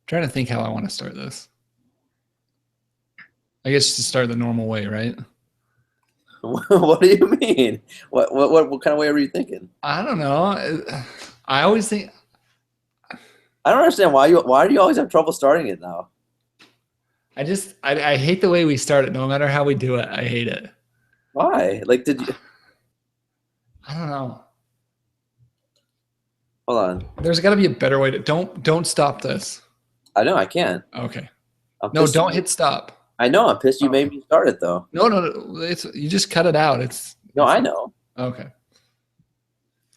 trying to think how I want to start this. I guess to start the normal way, right? What do you mean? What kind of way were you thinking? I don't know. I always think I don't understand why do you always have trouble starting it now? I hate the way we start it. No matter how we do it, I hate it. Why? Like, did you? I don't know. Hold on. There's got to be a better way to don't stop this. I know I can't. Okay. I'm No, pissed. don't hit stop. I know I'm pissed. You Oh. made me start it though. No. It's you just cut it out. No, It's I know. okay.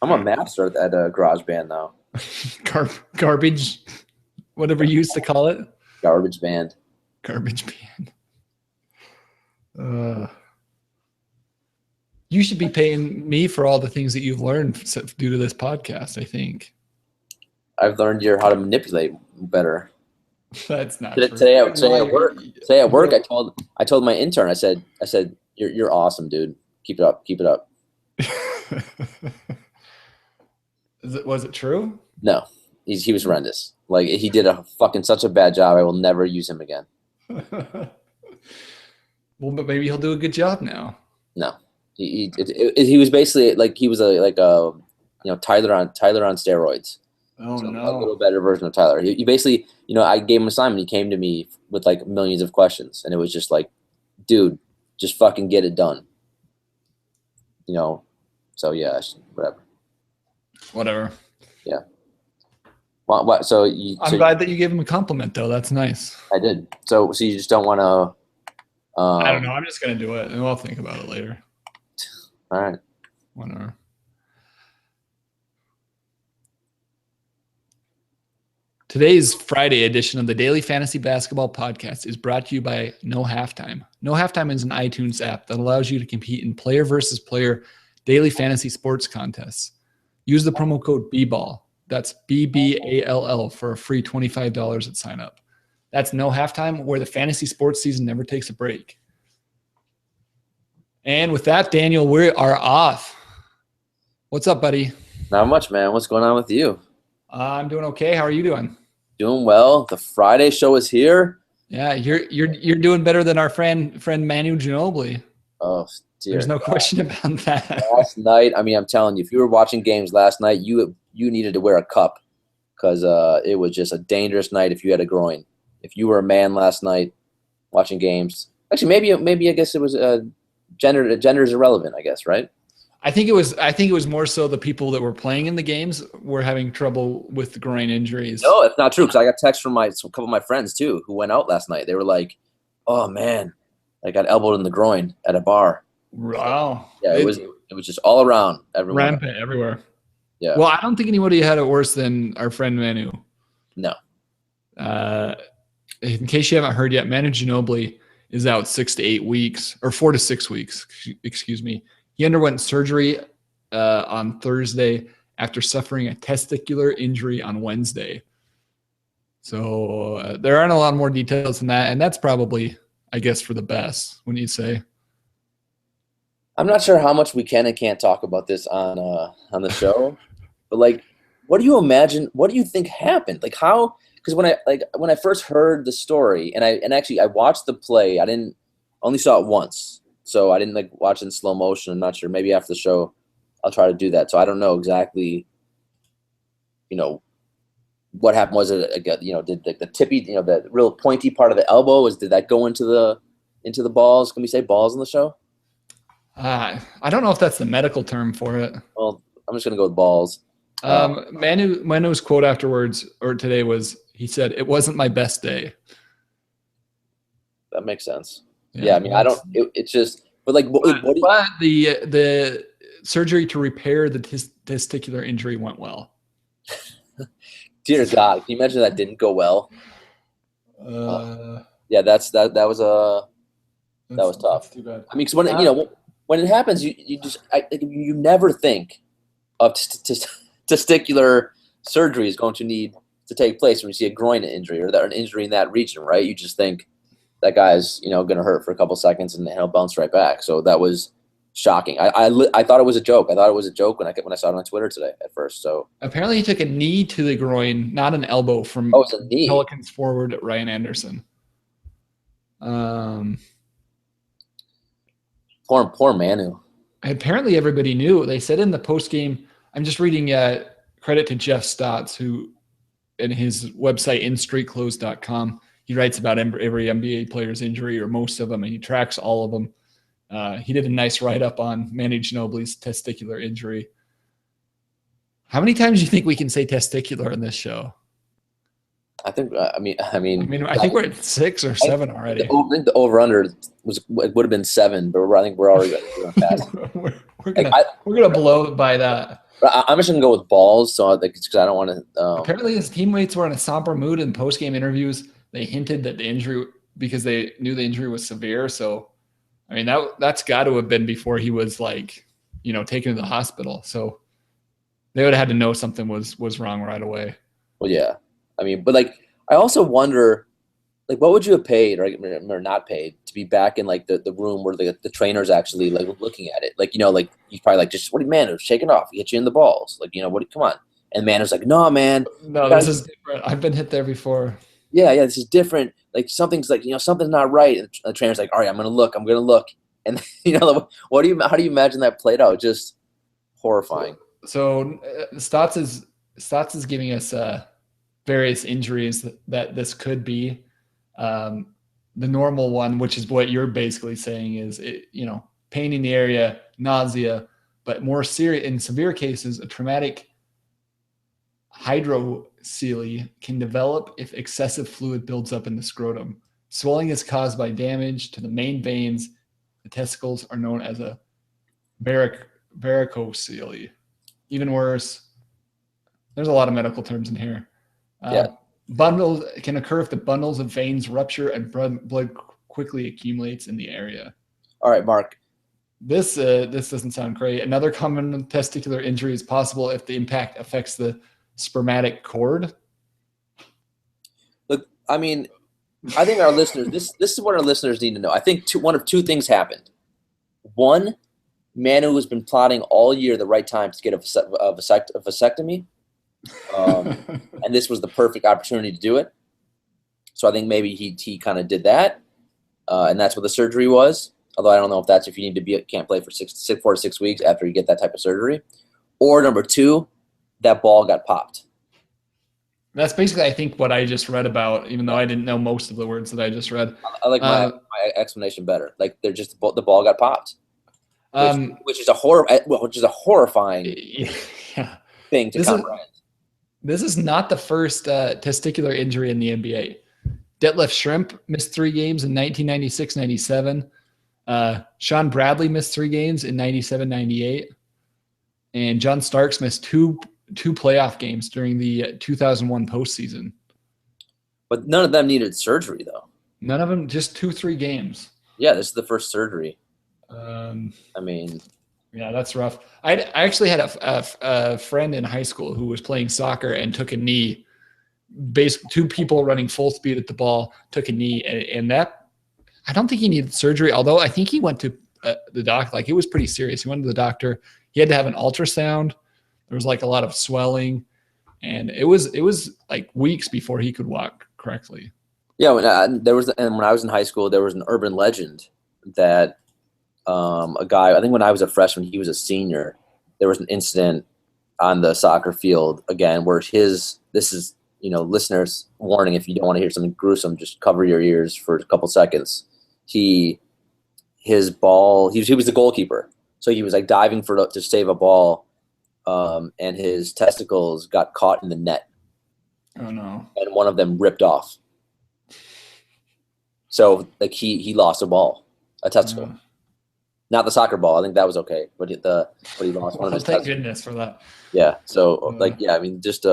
I'm a master at GarageBand now. Garbage, whatever you used to call it. Garbage band. Garbage band. You should be paying me for all the things that you've learned due to this podcast, I think. I've learned how to manipulate better. That's not Today, true. today at work, I told my intern, I said, you're awesome, dude. Keep it up. Keep it up. Was it true? No, he was horrendous. Like, he did such a bad job. I will never use him again. Well, but maybe he'll do a good job now. No, he was basically like he was Tyler on steroids. Oh So no. a little better version of Tyler. He basically, I gave him an assignment. He came to me with like millions of questions, and it was just like, dude, just fucking get it done. So yeah, whatever. Whatever. Yeah. What? I'm glad that you gave him a compliment, though. That's nice. I did. So you just don't want to. I don't know. I'm just gonna do it, and I'll think about it later. All right. Whatever. Today's Friday edition of the Daily Fantasy Basketball Podcast is brought to you by No Halftime. No Halftime is an iTunes app that allows you to compete in player versus player daily fantasy sports contests. Use the promo code BBALL. That's BBALL for a free $25 at sign up. That's No Halftime, where the fantasy sports season never takes a break. And with that, Daniel, we are off. What's up, buddy? Not much, man. What's going on with you? I'm doing okay. How are you doing? Doing well. The Friday show is here. Yeah, you're doing better than our friend Manu Ginobili. Oh, dear. There's no question about that. Last night, I mean, I'm telling you, if you were watching games last night, you needed to wear a cup because it was just a dangerous night if you had a groin. If you were a man last night watching games, actually, maybe I guess it was gender is irrelevant, I guess, right? I think it was more so the people that were playing in the games were having trouble with the groin injuries. No, that's not true because I got texts from a couple of my friends too who went out last night. They were like, "Oh man, I got elbowed in the groin at a bar." Wow. Yeah, it was just all around everyone. Rampant everywhere. Yeah. Well, I don't think anybody had it worse than our friend Manu. No. In case you haven't heard yet, Manu Ginobili is out 6 to 8 weeks, or 4 to 6 weeks. Excuse me. He underwent surgery on Thursday after suffering a testicular injury on Wednesday. So there aren't a lot more details than that, and that's probably, I guess, for the best, wouldn't you say? I'm not sure how much we can and can't talk about this on the show, but like, what do you imagine? What do you think happened? Like how? Because when I first heard the story, and I watched the play, I only saw it once, so I didn't watch it in slow motion. I'm not sure. Maybe after the show, I'll try to do that. So I don't know exactly, what happened. Was it did the tippy, the real pointy part of the elbow did that go into the balls? Can we say balls in the show? I don't know if that's the medical term for it. Well, I'm just gonna go with balls. Manu's quote afterwards or today was, he said, "It wasn't my best day." That makes sense. Yeah, I mean, it's just, but like, what the surgery to repair the testicular injury went well. Dear God, can you imagine that didn't go well? Yeah, that was tough. Too bad. I mean, because when it happens, you never think of testicular surgery is going to need to take place when you see a groin injury or an injury in that region, right? You just think that guy's going to hurt for a couple seconds and he'll bounce right back. So that was shocking. I thought it was a joke. I thought it was a joke when I saw it on Twitter today at first. So Apparently, he took a knee to the groin, not an elbow, from it's a knee. Pelicans forward Ryan Anderson. Poor Manu. Apparently, everybody knew. They said in the post game. I'm just reading credit to Jeff Stotts, who in his website instreetclothes.com, he writes about every NBA player's injury or most of them, and he tracks all of them. He did a nice write-up on Manu Ginobili's testicular injury. How many times do you think we can say testicular in this show? I think. I think we're at 6 or 7 already. I think the over/under would have been 7, but I think we're already going past. we're gonna blow by that. I'm just gonna go with balls, so because I don't want to. Apparently, his teammates were in a somber mood in post-game interviews. They hinted that the injury, because they knew the injury was severe. So, I mean, that's got to have been before he was taken to the hospital. So they would have had to know something was wrong right away. Well, yeah. I mean, but I also wonder, what would you have paid or not paid to be back in the room where the trainer's actually looking at it? He's probably just, what do you, man, shake it off, get you in the balls. Come on. And man was like, no, man. No, this is different. I've been hit there before. Yeah, this is different. Something's something's not right. And the trainer's like, all right, I'm going to look. And how do you imagine that played out? Just horrifying. So Stotts is giving us various injuries that this could be. The normal one, which is what you're basically saying, is pain in the area, nausea, but more serious in severe cases, a traumatic hydrocele can develop if excessive fluid builds up in the scrotum. Swelling is caused by damage to the main veins. The testicles are known as a varicocele. Even worse, there's a lot of medical terms in here. Bundles can occur if the bundles of veins rupture and blood quickly accumulates in the area. All right, Mark. This doesn't sound great. Another common testicular injury is possible if the impact affects the spermatic cord. Look, I mean, I think our listeners, this is what our listeners need to know. I think one of two things happened. One, Manu has been plotting all year the right time to get a vasectomy. And this was the perfect opportunity to do it. So I think maybe he kind of did that. And that's what the surgery was. Although I don't know if that's if you need to can't play for 4 to 6 weeks after you get that type of surgery. Or number 2, that ball got popped. That's basically, I think, what I just read about, even though I didn't know most of the words that I just read. I like my explanation better. They're just the ball got popped, which is a horrifying thing to comprehend. This is not the first testicular injury in the NBA. Detlef Schrempf missed 3 games in 1996-97. Sean Bradley missed 3 games in 97-98. And John Starks missed two playoff games during the 2001 postseason. But none of them needed surgery, though. None of them, just 2-3 games. Yeah, this is the first surgery. Yeah, that's rough. I actually had a friend in high school who was playing soccer and took a knee. Basically, 2 people running full speed at the ball took a knee, and that I don't think he needed surgery. Although I think he went to the doc. It was pretty serious. He went to the doctor. He had to have an ultrasound. There was a lot of swelling, and it was weeks before he could walk correctly. Yeah, when I was in high school, there was an urban legend that a guy, I think when I was a freshman, he was a senior. There was an incident on the soccer field again where this is, listeners, warning, if you don't want to hear something gruesome, just cover your ears for a couple seconds. He was the goalkeeper. So he was diving to save a ball, and his testicles got caught in the net. Oh no. And one of them ripped off. So he lost a testicle. Not the soccer ball. I think that was okay, but he lost one of his. Thank goodness for that. Yeah. So just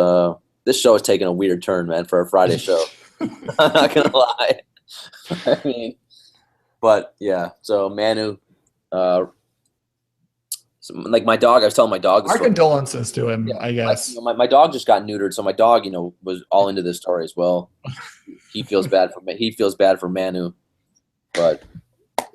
this show has taken a weird turn, man, for a Friday show. I'm not gonna lie. But yeah. So Manu, my dog. I was telling my dog. Our condolences to him. Yeah, I guess my dog just got neutered, so my dog, was all into this story as well. He feels bad for me. He feels bad for Manu, but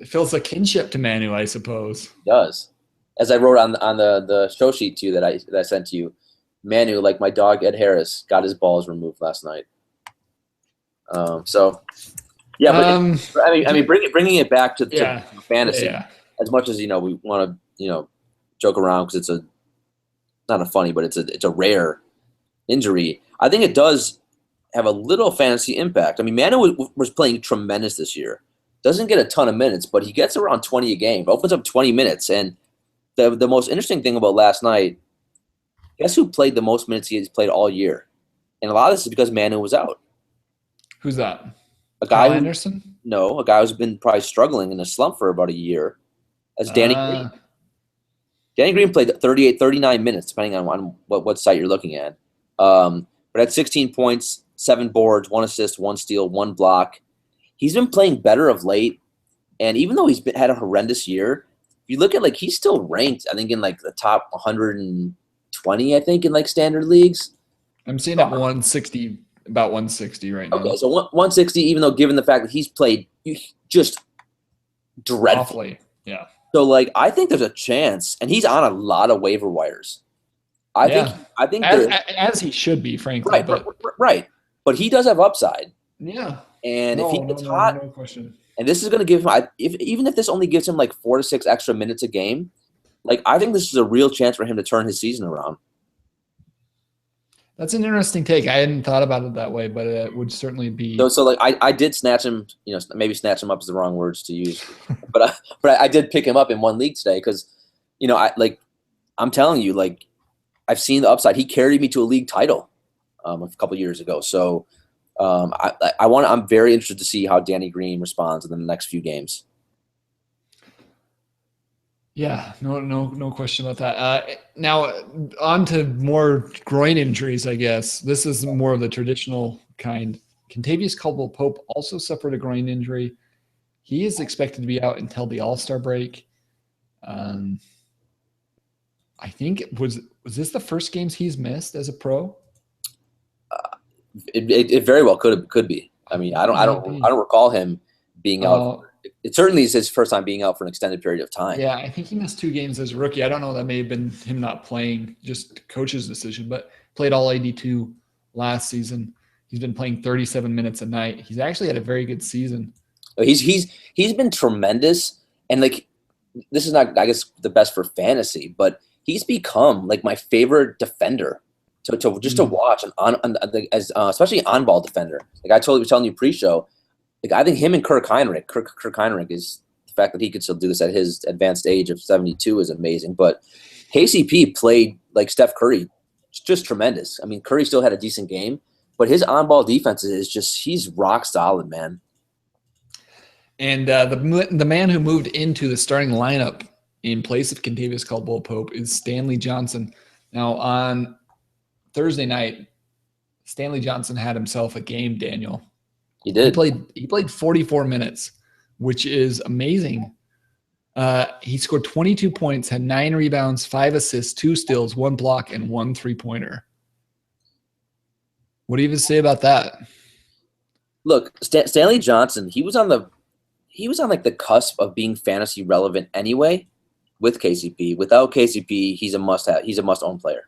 It feels a kinship to Manu, I suppose. It does. As I wrote on the show sheet to you that I sent to you, Manu, like my dog Ed Harris, got his balls removed last night. So yeah, but I mean, bringing it back to fantasy. Yeah. As much as we want to joke around because it's not a funny, but it's a rare injury. I think it does have a little fantasy impact. I mean, Manu was playing tremendous this year. Doesn't get a ton of minutes, but he gets around 20 a game. Opens up 20 minutes, and the most interesting thing about last night, guess who played the most minutes he's played all year? And a lot of this is because Manu was out. Who's that? A guy Anderson? No, a guy who's been probably struggling in a slump for about a year. That's Danny Green. Danny Green played 38, 39 minutes, depending on what site you're looking at. But had 16 points, 7 boards, 1 assist, 1 steal, 1 block. He's been playing better of late, and even though had a horrendous year, if you look at he's still ranked, I think in the top 120, I think in standard leagues. I'm seeing at 160, about 160 right now. Okay, so 160, even though given the fact that he's played just dreadfully. Yeah. So I think there's a chance, and he's on a lot of waiver wires. I think as he should be, frankly. Right. But he does have upside. Yeah. And if he gets hot, no question. And this is going to give him, even if this only gives him 4 to 6 extra minutes a game, I think this is a real chance for him to turn his season around. That's an interesting take. I hadn't thought about it that way, but it would certainly be. So I did snatch him. Maybe snatch him up is the wrong words to use, but I did pick him up in one league today because, I'm telling you, I've seen the upside. He carried me to a league title a couple years ago. So. I'm very interested to see how Danny Green responds in the next few games. Yeah, no question about that. Now on to more groin injuries, I guess. This is more of the traditional kind. Kentavious Caldwell-Pope also suffered a groin injury. He is expected to be out until the All-Star break. I think was this the first games he's missed as a pro? It very well could be. I mean, I don't recall him being out. It certainly is his first time being out for an extended period of time. Yeah, I think he missed 2 games as a rookie. I don't know. That may have been him not playing, just coach's decision, but played all 82 last season. He's been playing 37 minutes a night. He's actually had a very good season. He's been tremendous, and this is not, I guess, the best for fantasy, but he's become my favorite defender. To watch especially on-ball defender. I was telling you pre-show, I think him and Kirk Heinrich is the fact that he could still do this at his advanced age of 72 is amazing. But KCP played like Steph Curry, just tremendous. I mean, Curry still had a decent game, but his on-ball defense is he's rock solid, man. And the man who moved into the starting lineup in place of Kentavious Caldwell-Pope is Stanley Johnson. Now on Thursday night, Stanley Johnson had himself a game, Daniel. He did. He played 44 minutes, which is amazing. He scored 22 points, had 9 rebounds, 5 assists, 2 steals, 1 block, and 1 3-pointer. What do you even say about that? Look, Stanley Johnson, he was on the cusp of being fantasy relevant anyway with KCP. Without KCP, he's a must-have. He's a must-own player.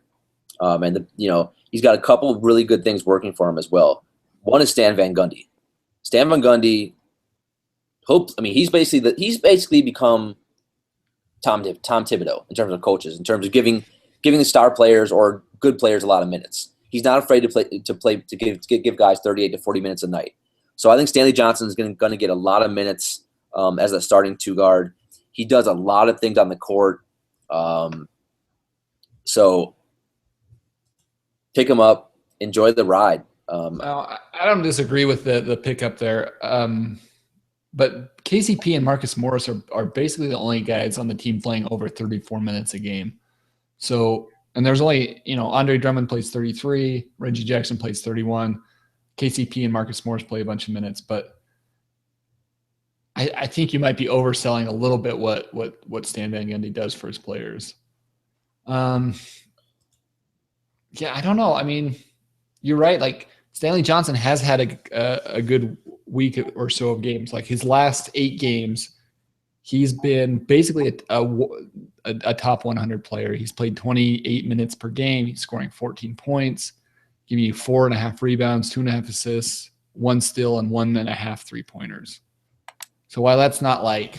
He's got a couple of really good things working for him as well. One is Stan Van Gundy. Stan Van Gundy he's basically become Tom Thibodeau in terms of coaches, in terms of giving the star players or good players a lot of minutes. He's not afraid to give guys 38 to 40 minutes a night. So I think Stanley Johnson is going to get a lot of minutes as a starting 2 guard. He does a lot of things on the court. So pick him up, enjoy the ride. I don't disagree with the pickup there. But KCP and Marcus Morris are basically the only guys on the team playing over 34 minutes a game. So, and there's only, Andre Drummond plays 33, Reggie Jackson plays 31, KCP and Marcus Morris play a bunch of minutes, but I think you might be overselling a little bit what Stan Van Gundy does for his players. Yeah, I don't know. I mean, you're right. Stanley Johnson has had a good week or so of games. His last 8 games, He's been basically a top 100 player. He's played 28 minutes per game. He's scoring 14 points, giving you 4.5 rebounds, 2.5 assists, 1 steal, and 1.5 3-pointers. So while that's not like,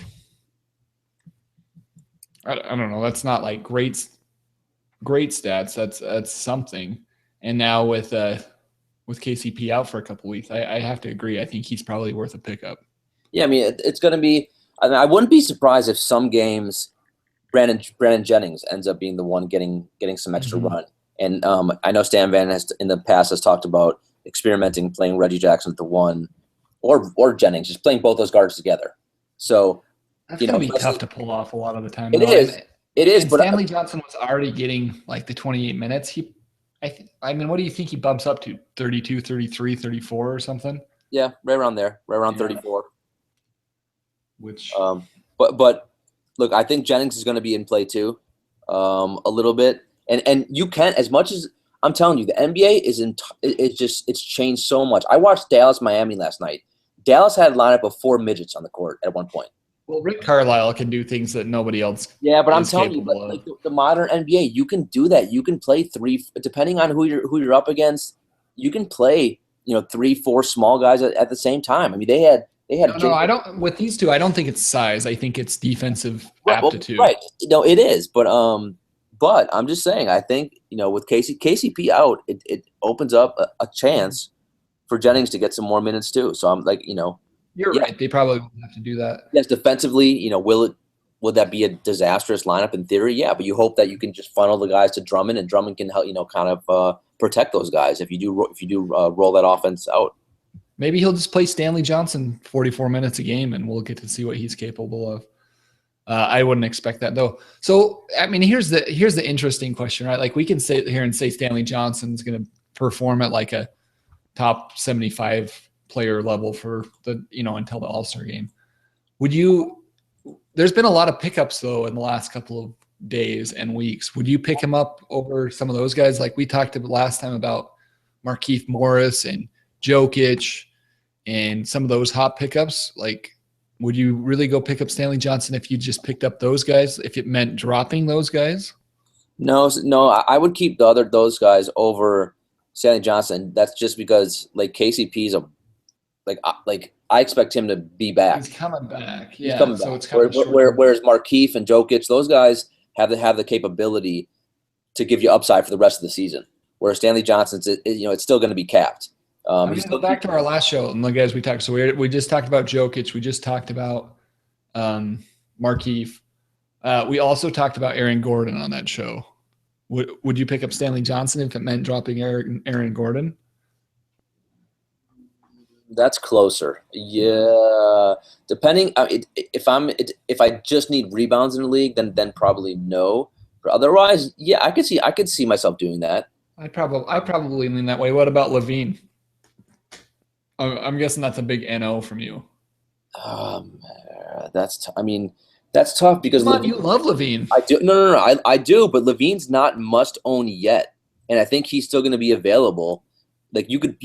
I don't know, that's not like great stats. That's something. And now with KCP out for a couple weeks, I have to agree. I think he's probably worth a pickup. Yeah, I mean, it's going to be. I mean, I wouldn't be surprised if some games Brandon Jennings ends up being the one getting some extra run. And I know Stan Van has in the past has talked about experimenting playing Reggie Jackson at the 1 or Jennings, just playing both those guards together. So that's gonna be tough to pull off a lot of the time. It is. And but Stanley Johnson was already getting like the 28 minutes. I mean, what do you think he bumps up to? 32, 33, 34 or something? Yeah, right around there, right around 34. Which, but look, I think Jennings is going to be in play too, a little bit. And you can, as much as I'm telling you, the NBA it's changed so much. I watched Dallas Miami last night. Dallas had a lineup of 4 midgets on the court at one point. Well, Rick Carlisle can do things that nobody else. Yeah, but I'm telling you, like the modern NBA, you can do that. You can play 3, depending on who you're up against. You can play 3, 4 small guys at the same time. I mean, they had. No, I don't. With these two, I don't think it's size. I think it's defensive aptitude. Right. No, it is. But I'm just saying. I think with KCP out, it opens up a chance for Jennings to get some more minutes too. So I'm like, you're right. They probably will have to do that. Yes, defensively, would that be a disastrous lineup in theory? Yeah, but you hope that you can just funnel the guys to Drummond, and Drummond can help, kind of protect those guys if you do roll that offense out. Maybe he'll just play Stanley Johnson 44 minutes a game, and we'll get to see what he's capable of. I wouldn't expect that though. So, I mean, here's the interesting question, right? Like we can sit here and say Stanley Johnson's going to perform at like a top 75 player level for the until the All-Star game. There's been a lot of pickups though in the last couple of days and weeks. Would you pick him up over some of those guys? Like we talked about last time about Markieff Morris and Jokic and some of those hot pickups. Like, would you really go pick up Stanley Johnson if you just picked up those guys, if it meant dropping those guys? No, I would keep those guys over Stanley Johnson. That's just because like KCP's I expect him to be back. He's coming back. Yeah. He's coming back. So it's kind of whereas Markieff and Jokic, those guys have the capability to give you upside for the rest of the season. Whereas Stanley Johnson's, it's still going to be capped. I'm going to go back to our last show and look, as we talked. So we just talked about Jokic. We just talked about Markieff. We also talked about Aaron Gordon on that show. Would you pick up Stanley Johnson if it meant dropping Aaron Gordon? That's closer. Yeah. Depending, if I just need rebounds in the league, then probably no. But otherwise, yeah, I could see myself doing that. I probably lean that way. What about Levine? I'm guessing that's a big NO from you. That's tough because you love Levine. I do. No. I do, but Levine's not must own yet, and I think he's still going to be available. Like you could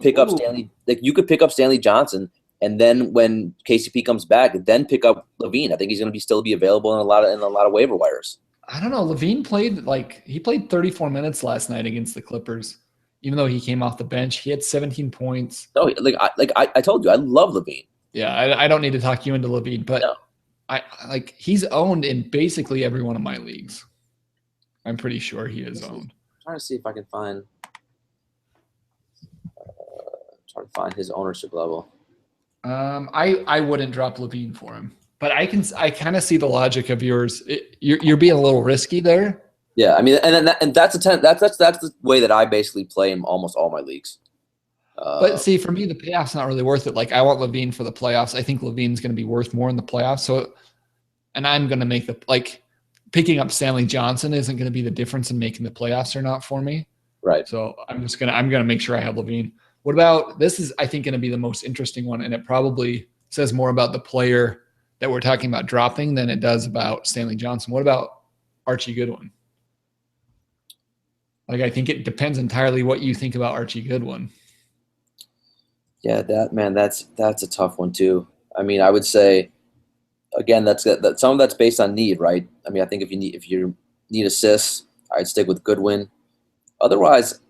pick up Stanley. Like you could pick up Stanley Johnson, and then when KCP comes back, then pick up Levine. I think he's going to still be available in a lot of waiver wires. I don't know. Levine played 34 minutes last night against the Clippers. Even though he came off the bench, he had 17 points. No, I told you, I love Levine. Yeah, I don't need to talk you into Levine, but no. He's owned in basically every one of my leagues. I'm pretty sure he is owned. I'm trying to see if I can find. Trying to find his ownership level. I wouldn't drop Levine for him, but I kind of see the logic of yours. You're being a little risky there. Yeah, I mean, and that's the way that I basically play in almost all my leagues. But see, for me, the playoffs not really worth it. Like I want Levine for the playoffs. I think Levine's going to be worth more in the playoffs. So, and I'm going to make picking up Stanley Johnson isn't going to be the difference in making the playoffs or not for me. Right. So I'm going to make sure I have Levine. What about this? Is I think going to be the most interesting one, and it probably says more about the player that we're talking about dropping than it does about Stanley Johnson. What about Archie Goodwin? I think it depends entirely what you think about Archie Goodwin. Yeah, that's a tough one too. I mean, I would say again, that some of that's based on need, right? I mean, I think if you need assists, I'd stick with Goodwin. Otherwise,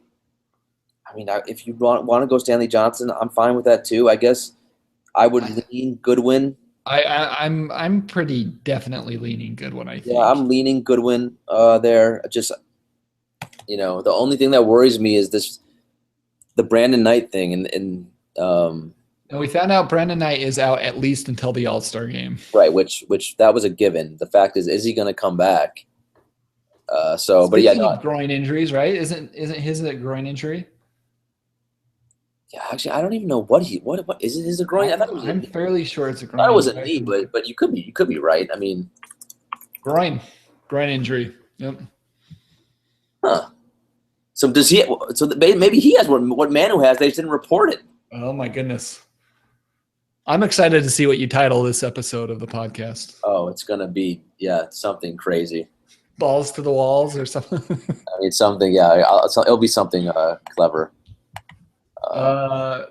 I mean, if you want to go Stanley Johnson, I'm fine with that too. I guess I would lean Goodwin. I'm pretty definitely leaning Goodwin, I Yeah, think. I'm leaning Goodwin there. Just the only thing that worries me is the Brandon Knight thing, and And we found out Brandon Knight is out at least until the All-Star game. right, which that was a given. The fact is he going to come back? Speaking of groin injuries, right? Isn't his a groin injury? Yeah, actually, I don't even know what is it? Is it a groin? I'm fairly sure it's a groin. I thought it was a knee, but you could be right. I mean, groin injury. Yep. Huh. So does he? So maybe he has what Manu has. They just didn't report it. Oh my goodness. I'm excited to see what you title this episode of the podcast. Oh, it's gonna be something crazy. Balls to the walls or something. I mean, something. Yeah, it'll be something clever. All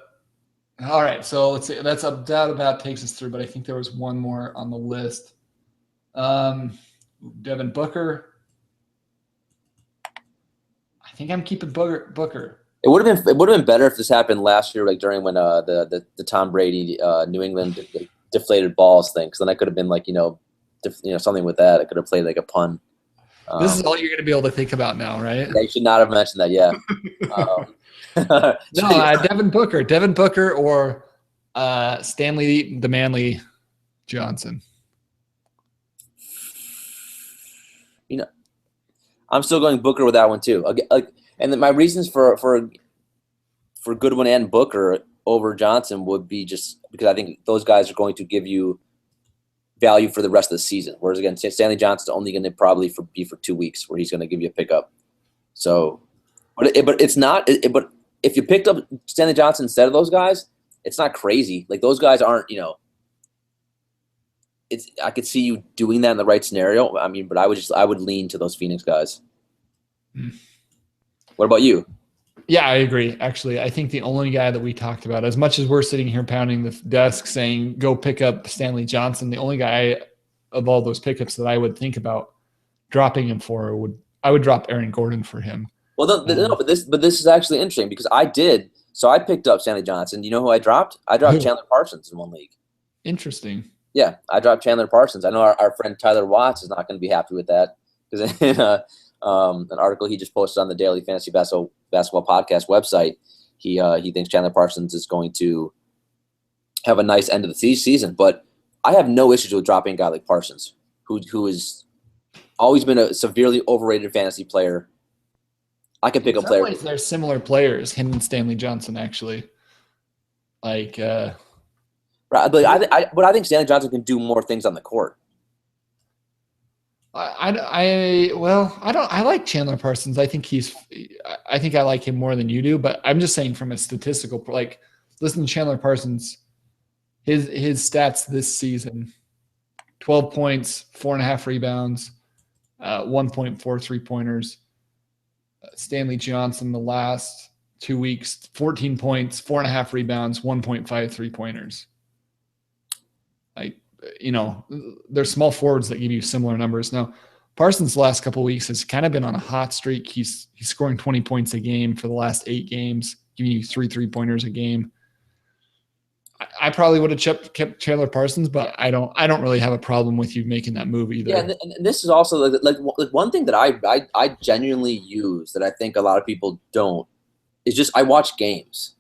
right, so let's see. That about takes us through, but I think there was one more on the list. Devin Booker. I think I'm keeping Booker. It would have been better if this happened last year, like during when the Tom Brady New England deflated balls thing, because then I could have been like something with that. I could have played like a pun. This is all you're going to be able to think about now, right? Yeah, you should not have mentioned that. Yeah. No, Devin Booker or Stanley the Manly Johnson. I'm still going Booker with that one too. And my reasons for Goodwin and Booker over Johnson would be just because I think those guys are going to give you value for the rest of the season. Whereas again, Stanley Johnson's only going to probably be for 2 weeks, where he's going to give you a pickup. So, but it's not. But if you picked up Stanley Johnson instead of those guys, it's not crazy. Like those guys aren't. I could see you doing that in the right scenario. I mean, but I would lean to those Phoenix guys. What about you? Yeah, I agree. Actually, I think the only guy that we talked about, as much as we're sitting here pounding the desk saying go pick up Stanley Johnson, the only guy of all those pickups that I would think about dropping him for I would drop Aaron Gordon for him. Well, but this is actually interesting because I did. So I picked up Stanley Johnson. You know who I dropped? I dropped Chandler Parsons in one league. Interesting. Yeah, I dropped Chandler Parsons. I know our friend Tyler Watts is not going to be happy with that because in an article he just posted on the Daily Fantasy Basketball Podcast website, he thinks Chandler Parsons is going to have a nice end of the season. But I have no issues with dropping a guy like Parsons, who has always been a severely overrated fantasy player. I can pick up players. They're similar players, him and Stanley Johnson, actually. Like. Right, but I think Stanley Johnson can do more things on the court. I like Chandler Parsons. I think I like him more than you do, but I'm just saying from a statistical, like listen to Chandler Parsons, his stats this season, 12 points, 4.5 rebounds, 1.4 3-pointers. Stanley Johnson, the last 2 weeks, 14 points, 4.5 rebounds, 1.5 3-pointers. Like, there's small forwards that give you similar numbers. Now, Parsons the last couple of weeks has kind of been on a hot streak. He's scoring 20 points a game for the last 8 games, giving you 3 3-pointers a game. I probably would have kept Chandler Parsons, but I don't really have a problem with you making that move either. Yeah, and this is also like one thing that I genuinely use that I think a lot of people don't is just I watch games,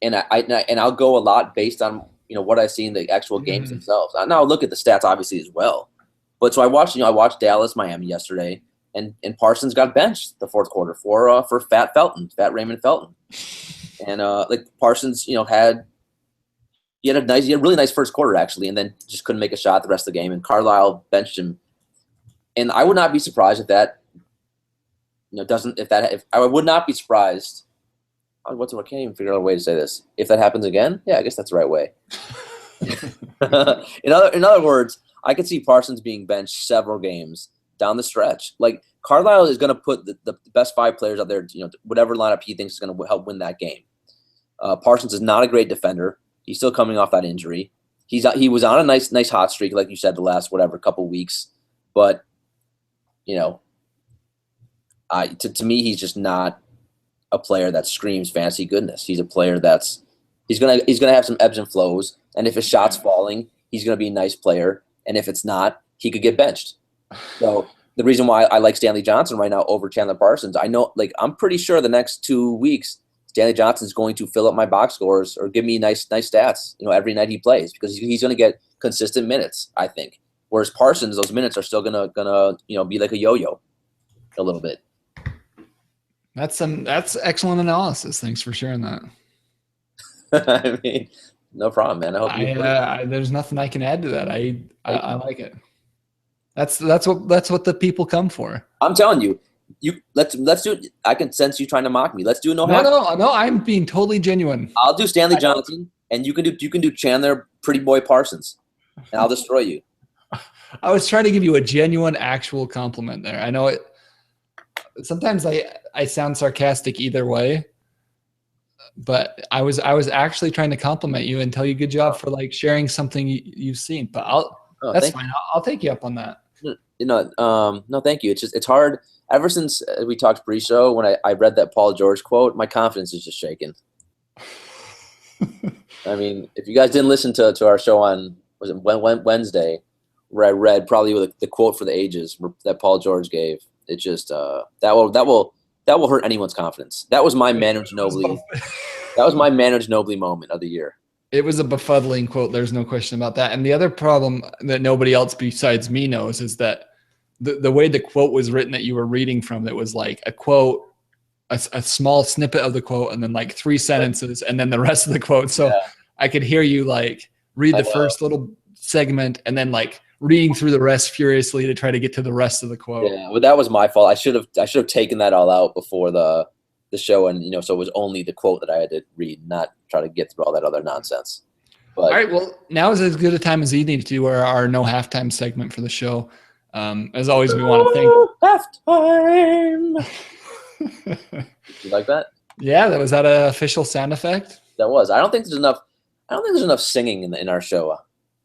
and I'll go a lot based on what I see in the actual games themselves. Now I look at the stats obviously as well, but so I watched Dallas Miami yesterday, and Parsons got benched the fourth quarter for Fat Raymond Felton, and like Parsons had a really nice first quarter actually, and then just couldn't make a shot the rest of the game, and Carlisle benched him, and I would not be surprised if that I would not be surprised. I can't even figure out a way to say this. If that happens again, yeah, I guess that's the right way. In other words, I could see Parsons being benched several games down the stretch. Like Carlisle is going to put the best 5 players out there, whatever lineup he thinks is going to help win that game. Parsons is not a great defender. He's still coming off that injury. he was on a nice hot streak, like you said, the last couple weeks. But to me, he's just not a player that screams fantasy goodness. He's a player that's he's gonna have some ebbs and flows, and if his shot's falling, he's gonna be a nice player, and if it's not, he could get benched. So the reason why I like Stanley Johnson right now over Chandler Parsons, I know, I'm pretty sure the next 2 weeks Stanley Johnson is going to fill up my box scores or give me nice stats, every night he plays, because he's going to get consistent minutes, I think. Whereas Parsons, those minutes are still gonna be like a yo-yo a little bit. That's excellent analysis. Thanks for sharing that. I mean, no problem, man. I hope you. There's nothing I can add to that. I like it. That's what the people come for. I'm telling you. Let's do it. I can sense you trying to mock me. Let's do no. I'm being totally genuine. I'll do Stanley Johnson, and you can do Chandler Pretty Boy Parsons, and I'll destroy you. I was trying to give you a genuine, actual compliment there. I know it. Sometimes I sound sarcastic either way, but I was actually trying to compliment you and tell you good job for sharing something you've seen. But that's fine. I'll take you up on that. No, thank you. It's hard. Ever since we talked pre-show, when I read that Paul George quote, my confidence is just shaken. I mean, if you guys didn't listen to our show on Wednesday, where I read probably the quote for the ages that Paul George gave, it just that will hurt anyone's confidence. That was my Manu Ginobili. That was my Manu Ginobili moment of the year. It was a befuddling quote. There's no question about that. And the other problem that nobody else besides me knows is that the way the quote was written that you were reading from, that was like a quote, a small snippet of the quote, and then 3 sentences, and then the rest of the quote. So I could hear you read the first little segment and then reading through the rest furiously to try to get to the rest of the quote. Yeah, well, that was my fault. I should have taken that all out before the show, and so it was only the quote that I had to read, not try to get through all that other nonsense. But, all right, well, now is as good a time as any to do our no halftime segment for the show. As always, we want to thank halftime. You like that? Yeah, was that an official sound effect? That was. I don't think there's enough singing in our show.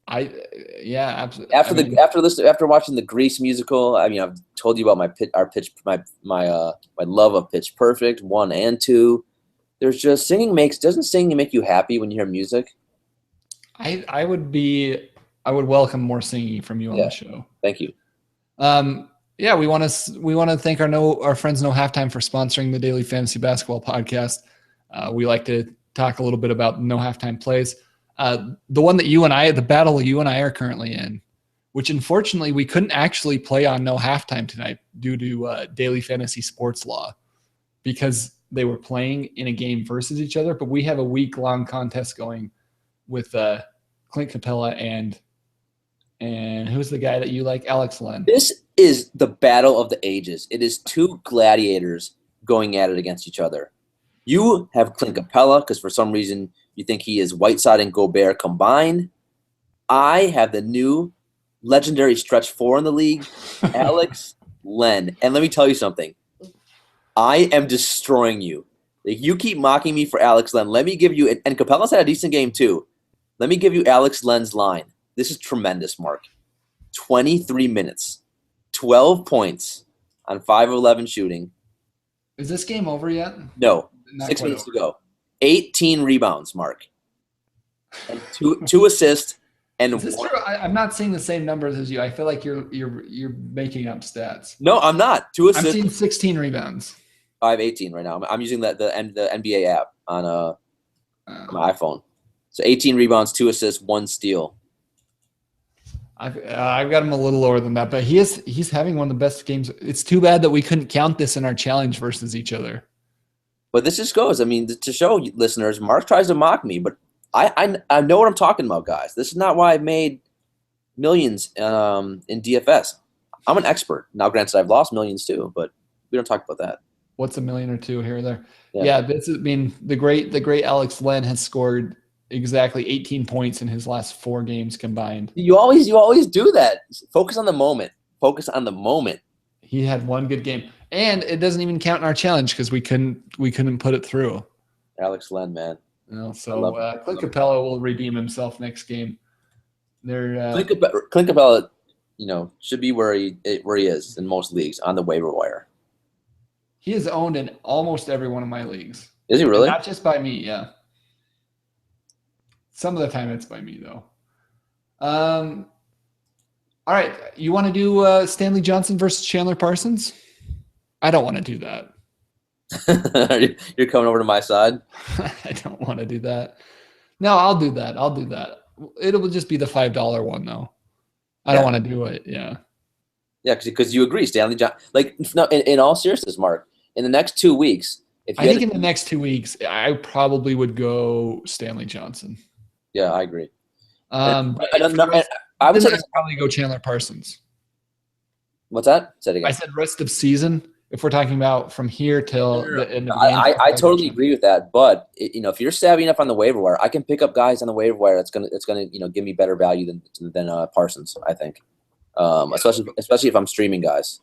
Absolutely. After watching the Grease musical, I mean, I've told you about my love of Pitch Perfect 1 and 2. There's just doesn't singing make you happy when you hear music? I would welcome more singing from you on the show. Thank you. We want to thank our friends No Halftime for sponsoring the Daily Fantasy Basketball Podcast. We like to talk a little bit about No Halftime plays. The one that the battle you and I are currently in, which unfortunately we couldn't actually play on No Halftime tonight due to Daily Fantasy Sports Law, because they were playing in a game versus each other. But we have a week-long contest going with Clint Capella and who's the guy that you like, Alex Len. This is the battle of the ages. It is two gladiators going at it against each other. You have Clint Capella because for some reason you think he is Whiteside and Gobert combined. I have the new legendary stretch 4 in the league, Alex Len. And let me tell you something. I am destroying you. You keep mocking me for Alex Len. Let me give you – and Capella's had a decent game too. Let me give you Alex Len's line. This is tremendous, Mark. 23 minutes, 12 points on 5 of 11 shooting. Is this game over yet? No. 6 minutes to go. 18 rebounds, Mark. And two assists. And is this true? I'm not seeing the same numbers as you. I feel like you're making up stats. No, I'm not. 2 assists. I'm seeing 16 rebounds. I have 18 right now. I'm using the NBA app on my iPhone. So 18 rebounds, 2 assists, 1 steal. I've got him a little lower than that, but he's having one of the best games. It's too bad that we couldn't count this in our challenge versus each other. But this just goes. I mean, to show listeners, Mark tries to mock me, but I know what I'm talking about, guys. This is not why I've made millions in DFS. I'm an expert. Now, granted, I've lost millions too, but we don't talk about that. What's $1 million or $2 million here or there? Yeah, the great Alex Len has scored exactly 18 points in his last 4 games combined. You always do that. Focus on the moment. Focus on the moment. He had 1 good game, and it doesn't even count in our challenge because we couldn't put it through. Alex Len, man. So Clint Capella will redeem himself next game. Clint Capella, should be where he is in most leagues on the waiver wire. He is owned in almost every one of my leagues. Is he really? And not just by me, yeah. Some of the time it's by me though. All right, you want to do Stanley Johnson versus Chandler Parsons? I don't want to do that. You're coming over to my side? I don't want to do that. No, I'll do that. It'll just be the $5 one though. I don't want to do it. Yeah. Yeah, because you agree, Stanley Johnson. In all seriousness, Mark, in the next 2 weeks, I think in the next 2 weeks, I probably would go Stanley Johnson. Yeah, I agree. I would say probably go Chandler Parsons. What's that? Say it again. I said rest of season. If we're talking about from here till the end of the game, I totally agree with that. But if you're savvy enough on the waiver wire, I can pick up guys on the waiver wire. It's gonna give me better value than Parsons. I think, especially if I'm streaming guys.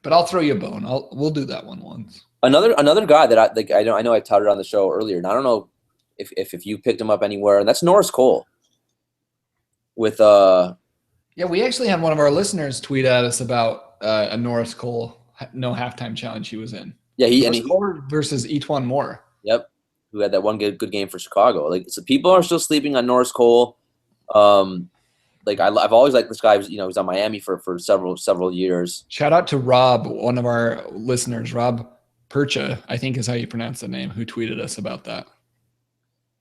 But I'll throw you a bone. We'll do that one once. Another guy that I know I touted on the show earlier, and I don't know if you picked him up anywhere, and that's Norris Cole. With yeah, we actually had one of our listeners tweet at us about a Norris Cole no halftime challenge he was in. Yeah, he versus Etwan Moore. Yep, who had that one good game for Chicago. So people are still sleeping on Norris Cole. I've always liked this guy. He was on Miami for several years. Shout out to Rob, one of our listeners, Rob Percha, I think is how you pronounce the name, who tweeted us about that.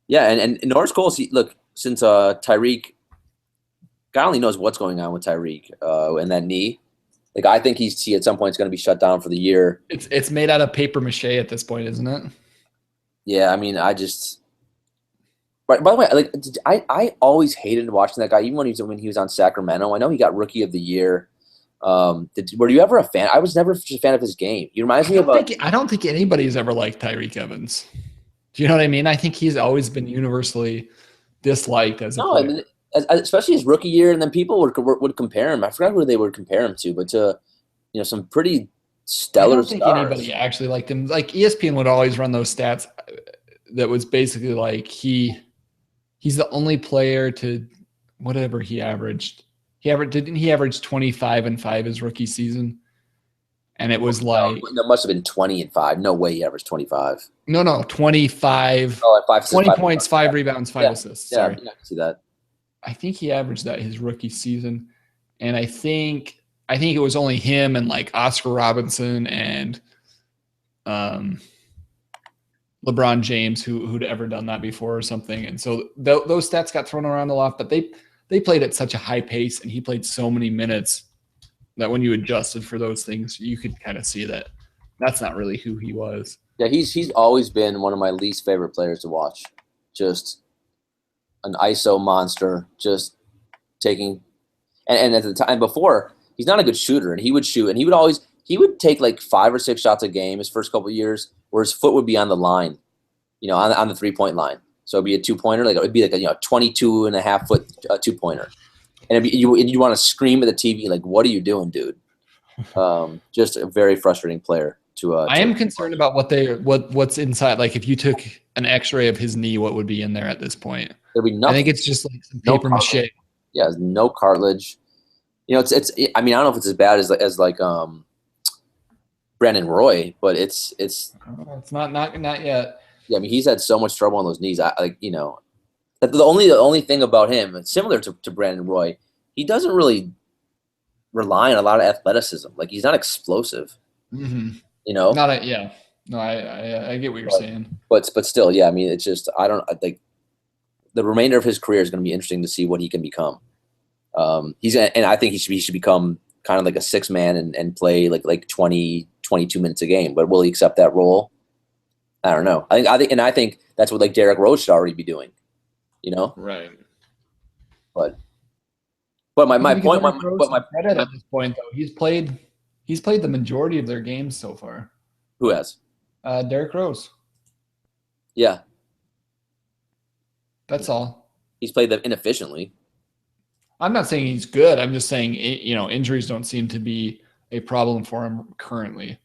Yeah, and Norris Cole. Since Tyreek, God only knows what's going on with Tyreek and that knee. I think he at some point is going to be shut down for the year. It's made out of paper mache at this point, isn't it? Yeah, I mean, I just. By the way, I always hated watching that guy, even when he was on Sacramento. I know he got Rookie of the Year. Were you ever a fan? I was never just a fan of his game. He reminds me of. I don't think anybody's ever liked Tyreek Evans. Do you know what I mean? I think he's always been universally disliked as a player. I mean, especially his rookie year, and then people would compare him. I forgot who they would compare him to, but to some pretty stellar. I don't think anybody actually liked him. ESPN would always run those stats that was basically he's the only player to whatever he averaged. Didn't he average 25 and 5 his rookie season? And it was that must have been 20 and 5. No way he averaged 25. No, 25. 20 points, 5 rebounds, 5 assists. Sorry. Yeah, I can see that. I think he averaged that his rookie season, and I think it was only him and Oscar Robinson and LeBron James who'd ever done that before or something. And so those stats got thrown around a lot, but they played at such a high pace, and he played so many minutes that when you adjusted for those things, you could kind of see that that's not really who he was. Yeah, he's always been one of my least favorite players to watch. Just an ISO monster, just taking and at the time before, he's not a good shooter, and he would shoot, and he would take 5 or 6 shots a game his first couple of years, where his foot would be on the line, on the 3-point line. So it'd be a 2-pointer, it'd be a 22 and a half foot 2-pointer. And you want to scream at the TV, what are you doing, dude? Just a very frustrating player I am concerned about what's inside. If you took an X-ray of his knee, what would be in there at this point? There'd be nothing. I think it's just some paper mache. Yeah, no cartilage. It's. I mean, I don't know if it's as bad as Brandon Roy, but it's. It's not yet. Yeah, I mean, he's had so much trouble on those knees. The only thing about him, it's similar to Brandon Roy, he doesn't really rely on a lot of athleticism. He's not explosive. Mm-hmm. No, I get what you're saying. But still, yeah. I mean, it's just I think the remainder of his career is going to be interesting to see what he can become. And I think he should become kind of like a 6-man and play 20, 22 minutes a game. But will he accept that role? I don't know. I think that's what Derrick Rose should already be doing. Right. But my point. At this point, though, he's played the majority of their games so far. Who has? Derrick Rose. Yeah. That's all. He's played them inefficiently. I'm not saying he's good. I'm just saying, injuries don't seem to be a problem for him currently.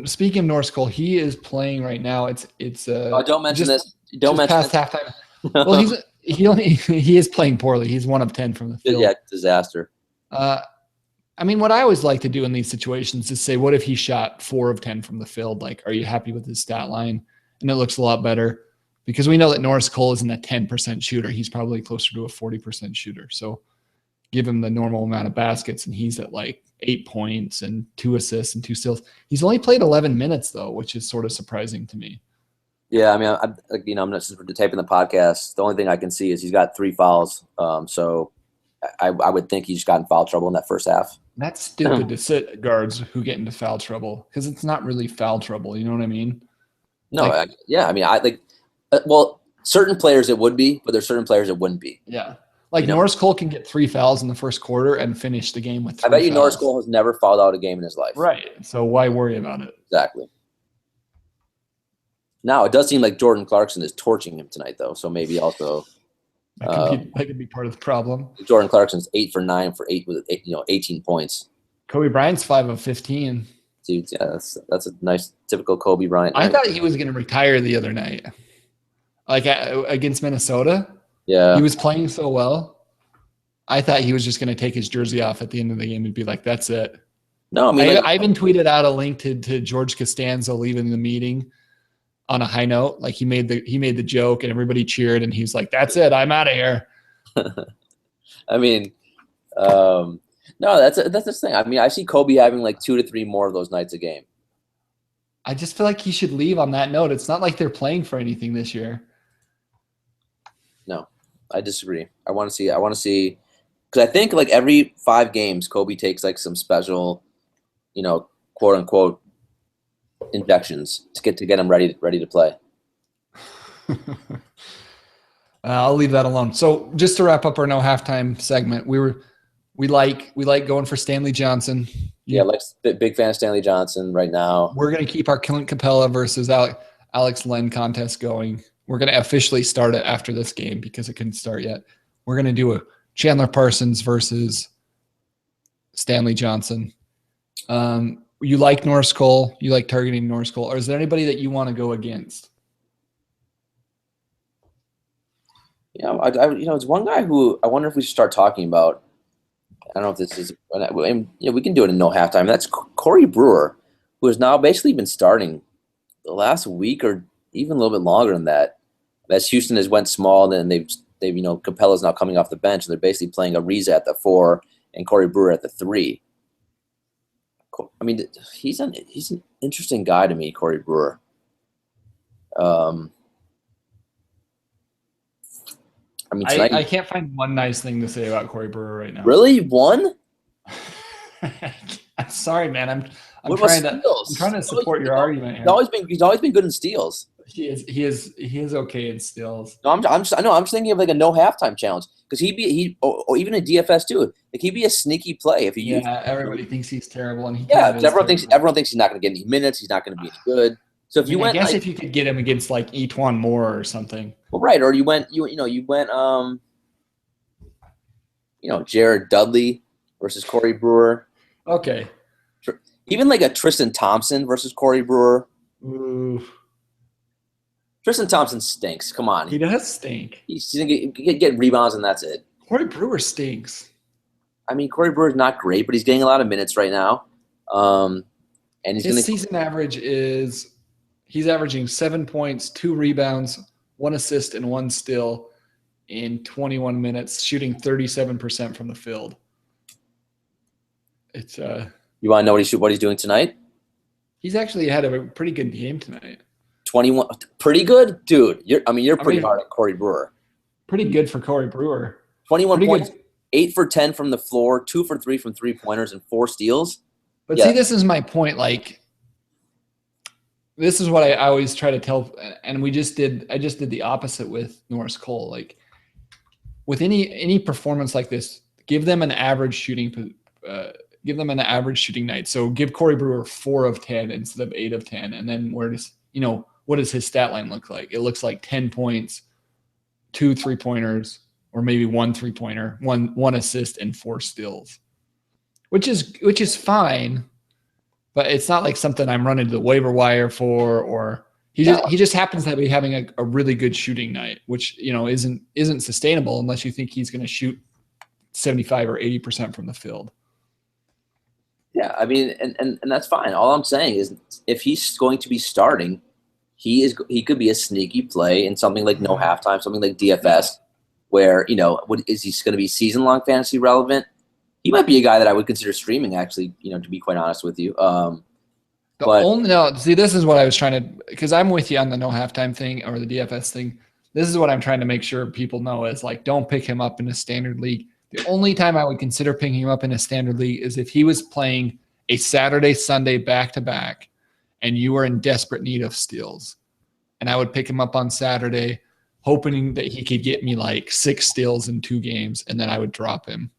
Speaking of Norris Cole, he is playing right now. It's don't mention this. Don't mention past halftime. Well, he is playing poorly. He's 1 of 10 from the field. Yeah, disaster. I mean, what I always like to do in these situations is say, what if he shot 4 of 10 from the field? Like, are you happy with his stat line? And it looks a lot better because we know that Norris Cole isn't a 10% shooter. He's probably closer to a 40% shooter. So give him the normal amount of baskets, and he's at like 8 points and 2 assists and 2 steals. He's only played 11 minutes, though, which is sort of surprising to me. Yeah, I mean, I'm not just taping the podcast. The only thing I can see is he's got 3 fouls. So I would think he's got in foul trouble in that first half. That's stupid to sit guards who get into foul trouble because it's not really foul trouble. You know what I mean? No, well, certain players it would be, but there's certain players it wouldn't be. Yeah. Like Norris Cole can get 3 fouls in the first quarter and finish the game with 3 I bet you fouls. Norris Cole has never fouled out a game in his life. Right. So why worry about it? Exactly. Now, it does seem like Jordan Clarkson is torching him tonight, though. So maybe also that could be part of the problem. Jordan Clarkson's 8 for 9 for 18 points. Kobe Bryant's 5 of 15. Dude, yeah, that's a nice typical Kobe Bryant night. I thought he was going to retire the other night, like against Minnesota. Yeah, he was playing so well. I thought he was just going to take his jersey off at the end of the game and be like, "That's it." No, I mean, I even tweeted out a link to George Costanza leaving the meeting on a high note. Like he made the joke and everybody cheered and he's like, "That's it, I'm out of here." I mean, no, that's the thing. I mean, I see Kobe having like 2 to 3 more of those nights a game. I just feel like he should leave on that note. It's not like they're playing for anything this year. No, I disagree. I want to see because I think like every 5 games, Kobe takes like some special, quote unquote, injections to get him ready to play. I'll leave that alone. So just to wrap up our no halftime segment, we like going for Stanley Johnson. Yeah, like big fan of Stanley Johnson right now. We're gonna keep our Clint Capella versus Alex Len contest going. We're gonna officially start it after this game because it couldn't start yet. We're gonna do a Chandler Parsons versus Stanley Johnson. You like Norris Cole? You like targeting Norris Cole? Or is there anybody that you want to go against? Yeah, it's one guy who I wonder if we should start talking about. I don't know if this is, we can do it in no halftime. That's Corey Brewer, who has now basically been starting the last week or even a little bit longer than that. As Houston has went small, and they've Capella's now coming off the bench, and they're basically playing Ariza at the 4 and Corey Brewer at the 3. I mean, he's an interesting guy to me, Corey Brewer. I mean, tonight, I can't find one nice thing to say about Corey Brewer right now. Really, one? I'm sorry, man. I'm trying to support your argument here. He's always been good in steals. He is okay in steals. No, I'm just thinking of like a no halftime challenge because or even a DFS too. Like he'd be a sneaky play if he. Yeah, everybody thinks he's terrible, and everyone thinks he's not going to get any minutes. He's not going to be any good. So if I guess if you could get him against like Etwan Moore or something. Well, right, or you went Jared Dudley versus Corey Brewer. Okay. Even like a Tristan Thompson versus Corey Brewer. Ooh. Tristan Thompson stinks. Come on. He does stink. He's going to get rebounds and that's it. Corey Brewer stinks. I mean, Corey Brewer's not great, but he's getting a lot of minutes right now. And his season average is he's averaging 7 points, 2 rebounds, 1 assist, and 1 steal in 21 minutes, shooting 37% from the field. It's You want to know what he's doing tonight? He's actually had a pretty good game tonight. 21, pretty good, dude. You're pretty hard on Corey Brewer. Pretty good for Corey Brewer. 21 points, 8 for 10 from the floor, 2 for 3 from 3-pointers, and 4 steals. But see, this is my point. Like, this is what I always try to tell, and I just did the opposite with Norris Cole. Like, with any performance like this, give them an average shooting night. So give Corey Brewer 4 of 10 instead of 8 of 10, and then what does his stat line look like? It looks like 10 points, 2 3-pointers, or maybe 1 3-pointer, one assist, and 4 steals, which is fine, but it's not like something I'm running to the waiver wire for, or He just happens to be having a really good shooting night, which isn't sustainable unless you think he's going to shoot 75 or 80% from the field. Yeah, I mean, and that's fine. All I'm saying is, if he's going to be starting, he could be a sneaky play in something like no halftime, something like DFS, where is he going to be season long fantasy relevant? He might be a guy that I would consider streaming, actually. To be quite honest with you. This is what I was trying to, because I'm with you on the no halftime thing or the DFS thing. This is what I'm trying to make sure people know is like, don't pick him up in a standard league. The only time I would consider picking him up in a standard league is if he was playing a Saturday, Sunday back-to-back and you were in desperate need of steals. And I would pick him up on Saturday, hoping that he could get me like 6 steals in 2 games, and then I would drop him.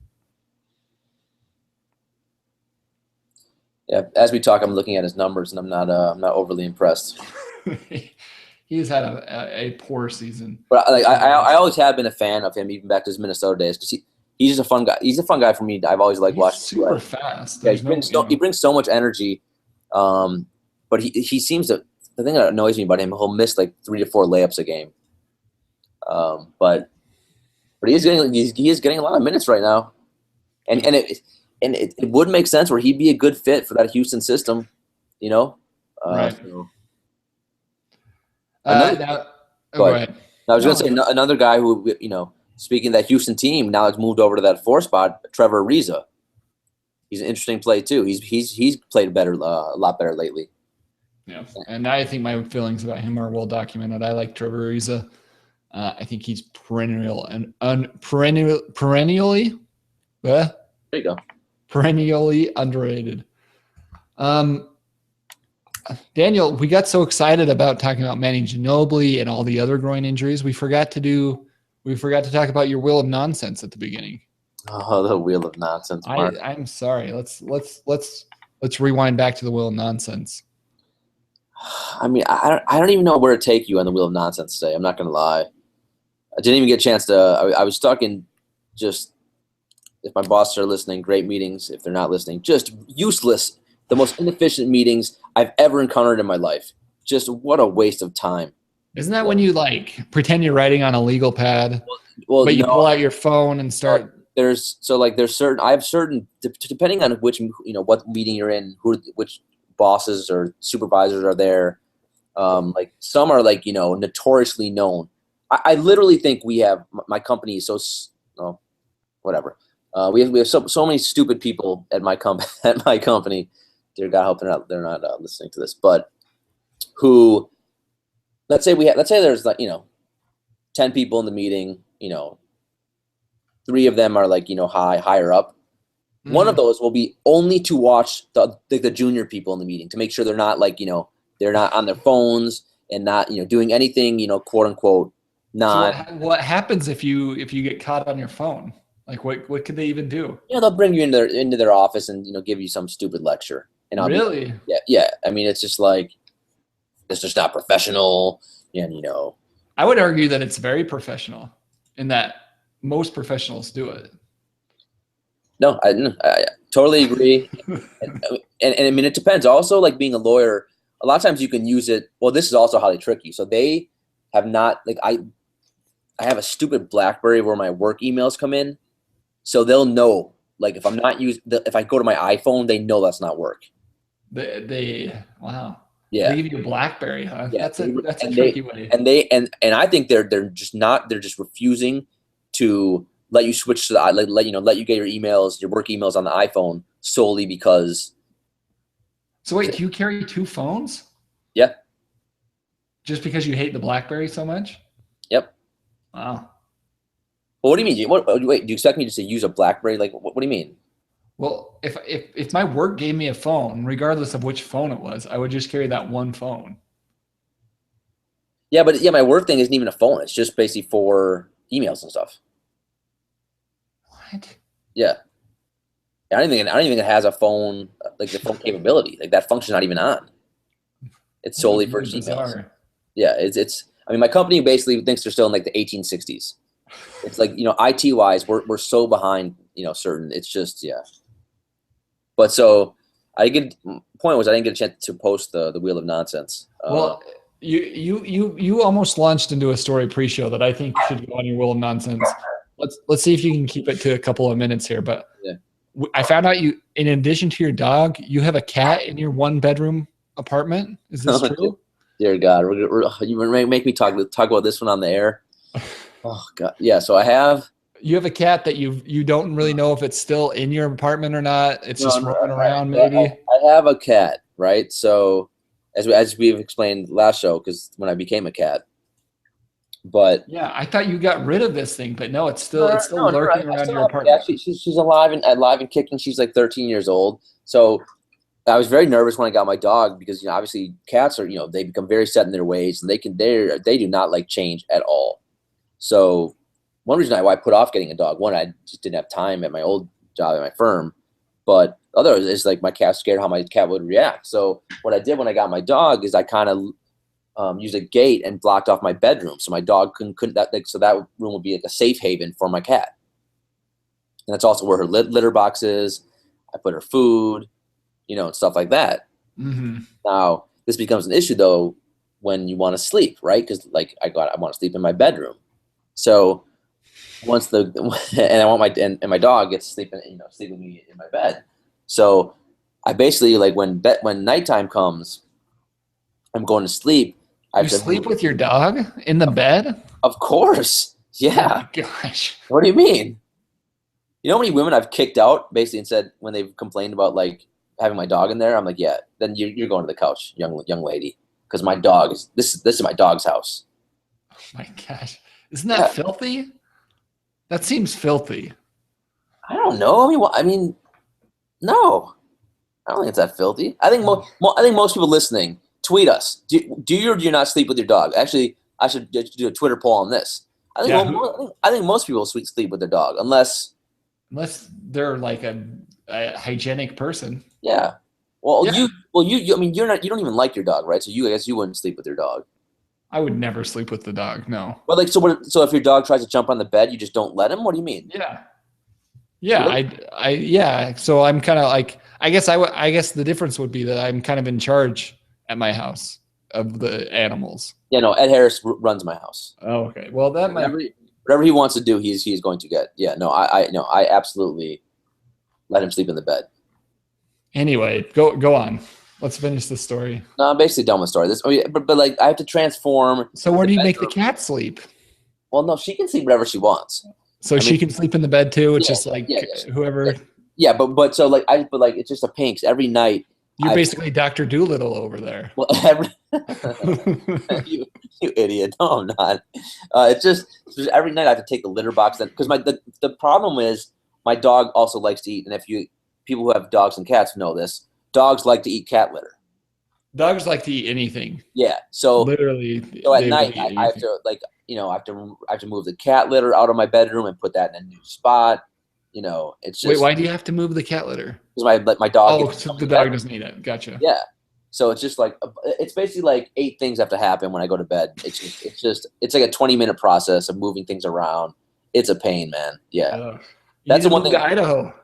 Yeah, as we talk, I'm looking at his numbers, and I'm not overly impressed. He's had a poor season. But I always have been a fan of him, even back to his Minnesota days, because he's just a fun guy. He's a fun guy for me. I've always liked watching. Super fast. Yeah, he brings so much energy. But he seems to. The thing that annoys me about him, he'll miss like 3 to 4 layups a game. But he is getting a lot of minutes right now, and it would make sense where he'd be a good fit for that Houston system, Right. So. Go ahead. I was going to say another guy who, speaking of that Houston team, now has moved over to that 4 spot, Trevor Ariza. He's an interesting play too. He's played better, a lot better lately. Yeah, and I think my feelings about him are well documented. I like Trevor Ariza. I think he's perennially. There you go. Perennially underrated. Daniel, we got so excited about talking about Manny Ginobili and all the other groin injuries, we forgot to talk about your wheel of nonsense at the beginning. Oh, the wheel of nonsense, Mark. I'm sorry. Let's rewind back to the wheel of nonsense. I mean, I don't even know where to take you on the wheel of nonsense today. I'm not going to lie. I didn't even get a chance to. I was stuck in just. If my bosses are listening, great meetings. If they're not listening, just useless. The most inefficient meetings I've ever encountered in my life. Just what a waste of time. Isn't that when you pretend you're writing on a legal pad, but you pull out your phone and start? I have certain, depending on which, what meeting you're in, which bosses or supervisors are there. Some are notoriously known. I literally think we have, my company is whatever. We have so many stupid people at my company. Dear God, I hope they're not listening to this. But who, let's say there's 10 people in the meeting. 3 of them are higher up. Mm-hmm. One of those will be only to watch the junior people in the meeting to make sure they're not they're not on their phones and not doing anything quote unquote not. So what happens if you get caught on your phone? What could they even do? They'll bring you into their office and give you some stupid lecture. And really? Yeah. I mean, it's just it's just not professional. And I would argue that it's very professional, in that most professionals do it. No, I totally agree. and I mean, it depends. Also, being a lawyer, a lot of times you can use it. Well, this is also how they trick you. So they have not I have a stupid BlackBerry where my work emails come in. So they'll know, if I'm not if I go to my iPhone, they know that's not work. Wow. Yeah. They give you a BlackBerry, huh? Yeah. That's a tricky way. And I think they're just refusing to let you switch to let you get your work emails on the iPhone solely because. So wait, do you carry 2 phones? Yeah. Just because you hate the BlackBerry so much? Yep. Wow. Well, what do you mean? Wait, do you expect me to use a BlackBerry? What do you mean? Well, if my work gave me a phone, regardless of which phone it was, I would just carry that one phone. Yeah, but my work thing isn't even a phone. It's just basically for emails and stuff. What? Yeah. I don't even think it has a phone, the phone capability. That function's not even on. It's solely for emails. Yeah, it's. I mean, my company basically thinks they're still in the 1860s. It's IT wise, we're so behind. Certain. It's just But so point was I didn't get a chance to post the wheel of nonsense. Well, You almost launched into a story pre-show that I think should go on your Wheel of Nonsense. Let's see if you can keep it to a couple of minutes here. But Yeah. I found out you, in addition to your dog, you have a cat in your 1-bedroom apartment. Is this true? Dear God, you make me talk about this one on the air. Oh God, yeah. So I have. You have a cat that you don't really know if it's still in your apartment or not. It's just roaming around, maybe. I have a cat, right? So as we've explained last show, because when I became a cat, but yeah, I thought you got rid of this thing, but no, it's still no, lurking I around still your have, apartment. yeah, she's alive and kicking. She's like 13 years old. So I was very nervous when I got my dog because obviously cats are they become very set in their ways and they do not like change at all. So one reason why I put off getting a dog, one, I just didn't have time at my old job at my firm, but other is like my cat's scared how my cat would react. So what I did when I got my dog is I kind of used a gate and blocked off my bedroom, so my dog couldn't so that room would be like a safe haven for my cat. And that's also where her litter box is. I put her food, and stuff like that. Mm-hmm. Now this becomes an issue though when you want to sleep, right? Because like I want to sleep in my bedroom. So once and I want my dog gets to sleep sleep with me in my bed. So I basically like when nighttime comes, I'm going to sleep. I have to sleep with your dog in the bed? Of course. Yeah. Oh my gosh. What do you mean? You know how many women I've kicked out basically and said when they've complained about like having my dog in there? I'm like, yeah, then you're going to the couch, young lady, because my dog is this is my dog's house. Oh my gosh, isn't that filthy? That seems filthy. I don't know. I mean, no, I don't think it's that filthy. I think I think most people listening tweet us. Do you or do you not sleep with your dog? Actually, I should do a Twitter poll on this. I think most people sleep with their dog unless they're like a hygienic person. Yeah. Well, yeah. I mean, you don't even like your dog, right? So I guess you wouldn't sleep with your dog. I would never sleep with the dog. No. Well, like, so if your dog tries to jump on the bed, you just don't let him? What do you mean? Yeah. Yeah. Yeah. So I'm kind of like, I guess the difference would be that I'm kind of in charge at my house of the animals. Yeah, no, Ed Harris runs my house. Oh, okay. Well, that whatever he wants to do, he's going to get. Yeah, no, I absolutely let him sleep in the bed. Anyway, go on. Let's finish the story. No, I'm basically done with the story. But like I have to transform. So where do you make the cat sleep? Well, no, she can sleep wherever she wants. So she can sleep in the bed too. It's just like whoever. Yeah, but so like it's just a pinks every night. You're basically Dr. Doolittle over there. Well, you idiot. No, I'm not. It's just every night I have to take the litter box because the problem is my dog also likes to eat, and people who have dogs and cats know this. Dogs like to eat cat litter. Dogs like to eat anything. Yeah. So literally. So at night I have to I have to move the cat litter out of my bedroom and put that in a new spot. It's just. Wait, why do you have to move the cat litter? Because my dog. Oh, so the dog doesn't eat it. Gotcha. Yeah. So it's just like it's basically like 8 things have to happen when I go to bed. It's like a 20-minute process of moving things around. It's a pain, man. Yeah. That's the one thing. Idaho.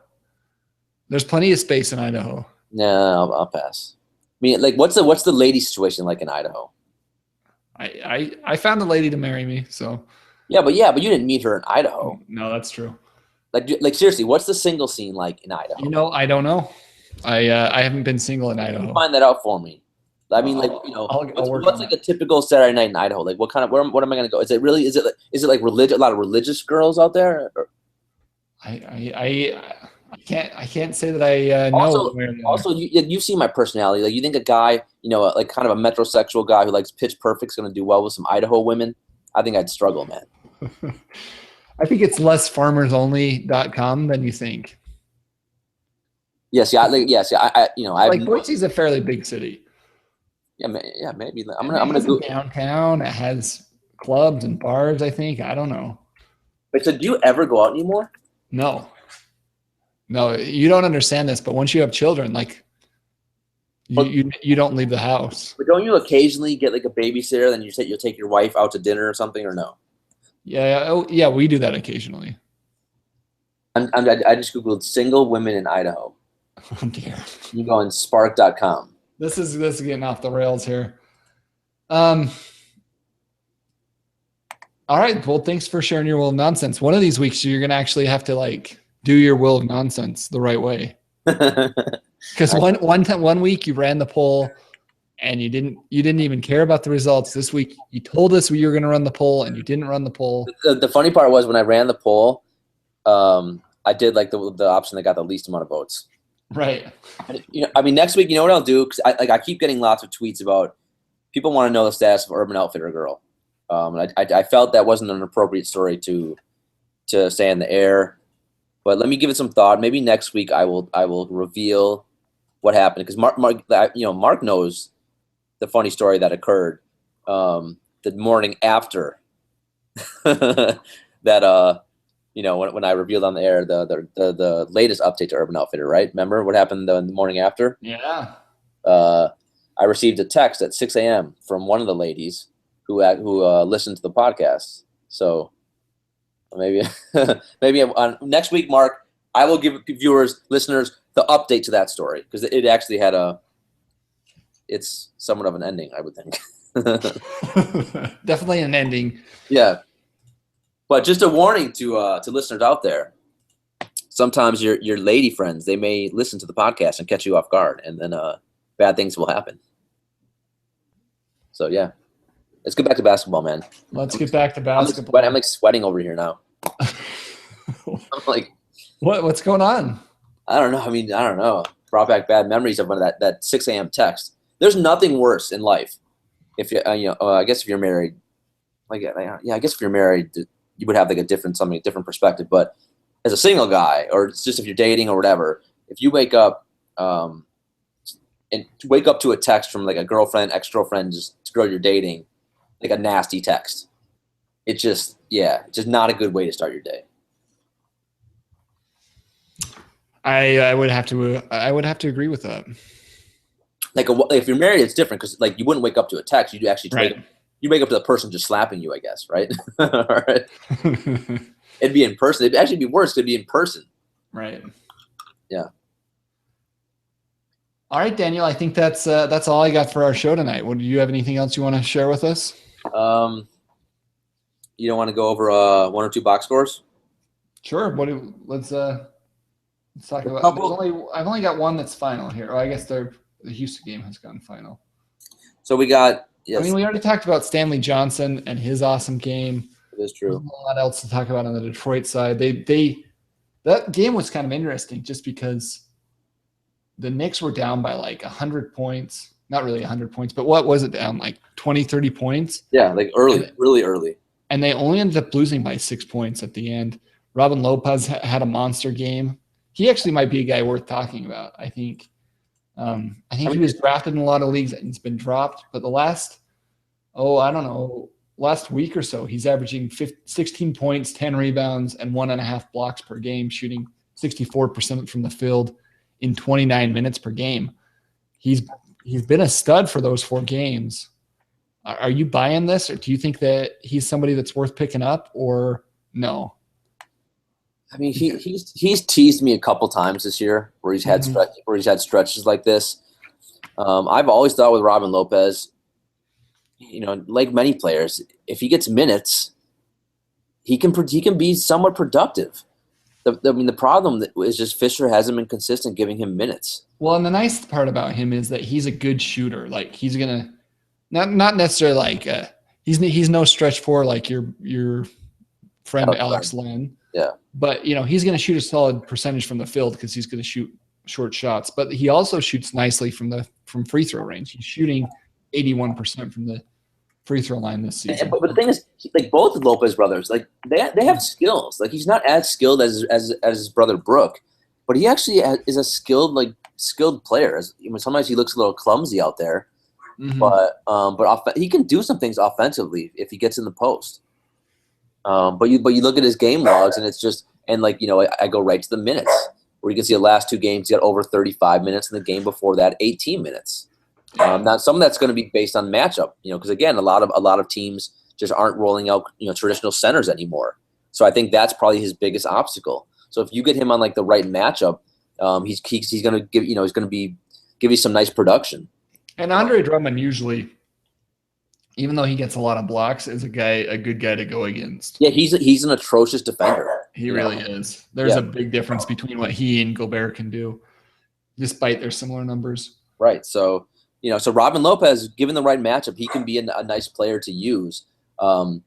There's plenty of space in Idaho. No, I'll pass. I mean, like, what's the lady situation like in Idaho? I found a lady to marry me, so. Yeah, but you didn't meet her in Idaho. No, that's true. Like seriously, what's the single scene like in Idaho? I don't know. I haven't been single in Idaho. Find that out for me. I mean, what's like a typical Saturday night in Idaho? Like, what am I going to go? Is it like a lot of religious girls out there? Or? I can't say that I know. Also, you've seen my personality. Like, you think a guy, like kind of a metrosexual guy who likes Pitch Perfect's going to do well with some Idaho women? I think I'd struggle, man. I think it's less farmersonly.com than you think. Yes, yeah, Boise's a fairly big city. Yeah, maybe. I'm gonna go downtown. It has clubs and bars. I think. I don't know. Wait, so do you ever go out anymore? No, you don't understand this. But once you have children, like you don't leave the house. But don't you occasionally get like a babysitter? Then you'll take your wife out to dinner or something, or no? Yeah, we do that occasionally. I just googled single women in Idaho. Oh dear. You go on spark.com. This is getting off the rails here. Um, all right. Well, thanks for sharing your will of nonsense. One of these weeks, you're going to actually have to like do your will of nonsense the right way. Because one week you ran the poll and you didn't even care about the results. This week you told us you were going to run the poll and you didn't run the poll. The funny part was when I ran the poll, I did like the option that got the least amount of votes. Right. I mean, next week, you know what I'll do? Because I keep getting lots of tweets about people want to know the status of Urban Outfitter Girl. And I felt that wasn't an appropriate story to say in the air. But let me give it some thought. Maybe next week I will reveal what happened, because Mark knows the funny story that occurred the morning after that. When I revealed on the air the latest update to Urban Outfitter, right? Remember what happened the morning after? Yeah. I received a text at 6 a.m. from one of the ladies who listened to the podcast. So maybe on next week, Mark, I will give listeners, the update to that story, because it actually had it's somewhat of an ending, I would think. Definitely an ending. Yeah. But just a warning to listeners out there. Sometimes your lady friends, they may listen to the podcast and catch you off guard, and then bad things will happen. So yeah, let's get back to basketball, man. Let's get back to basketball. I'm like sweating over here now. I'm like, what's going on? I don't know. I mean, I don't know. Brought back bad memories of that 6 a.m. text. There's nothing worse in life. If you I guess if you're married, I guess if you're married, you would have like a different perspective. But as a single guy, or it's just if you're dating or whatever, if you wake up and wake up to a text from like a girlfriend, ex-girlfriend, just a girl you're dating, like a nasty text, it's just not a good way to start your day. I would have to agree with that. Like if you're married, it's different, because like you wouldn't wake up to a text. You'd actually you wake up to the person just slapping you, I guess, right? Right. It'd be in person. It'd actually be worse. It'd be in person. Right. Yeah. All right, Daniel. I think that's all I got for our show tonight. Do you have anything else you want to share with us? You don't want to go over one or two box scores? Sure. Let's talk about. I've only got one that's final here. I guess the Houston game has gone final. So we got. Yes. I mean, we already talked about Stanley Johnson and his awesome game. It is true. There's a lot else to talk about on the Detroit side. That game was kind of interesting just because the Knicks were down by like 100 points. Not really 100 points, but what was it down? Like 20, 30 points? Yeah, like really early. And they only ended up losing by 6 points at the end. Robin Lopez had a monster game. He actually might be a guy worth talking about, I think. He was drafted in a lot of leagues and he's been dropped. But the last week or so, he's averaging 16 points, 10 rebounds, and 1.5 blocks per game, shooting 64% from the field in 29 minutes per game. He's been a stud for those 4 games. Are you buying this, or do you think that he's somebody that's worth picking up, or no? I mean, he's teased me a couple times this year where he's had stretches like this. I've always thought with Robin Lopez, like many players, if he gets minutes, he can be somewhat productive. The problem is just Fisher hasn't been consistent giving him minutes. Well, and the nice part about him is that he's a good shooter. Like he's gonna not necessarily like he's no stretch four like your friend Alex Len. Yeah. But he's going to shoot a solid percentage from the field because he's going to shoot short shots. But he also shoots nicely from free throw range. He's shooting 81% from the free throw line this season. But the thing is, like both Lopez brothers, like they have skills. Like he's not as skilled as his brother Brooke, but he actually is a skilled player. Sometimes he looks a little clumsy out there, but he can do some things offensively if he gets in the post. But you look at his game logs and it's just I go right to the minutes where you can see the last 2 games he got over 35 minutes, and the game before that 18 minutes. Now some of that's going to be based on matchup, because again a lot of teams just aren't rolling out traditional centers anymore. So I think that's probably his biggest obstacle. So if you get him on like the right matchup, he's going to give give you some nice production. And Andre Drummond usually even though he gets a lot of blocks, is a good guy to go against. Yeah, he's an atrocious defender. He really is. There's Yeah. a big difference between what he and Gobert can do, despite their similar numbers. Right. So, so Robin Lopez, given the right matchup, he can be a nice player to use. Am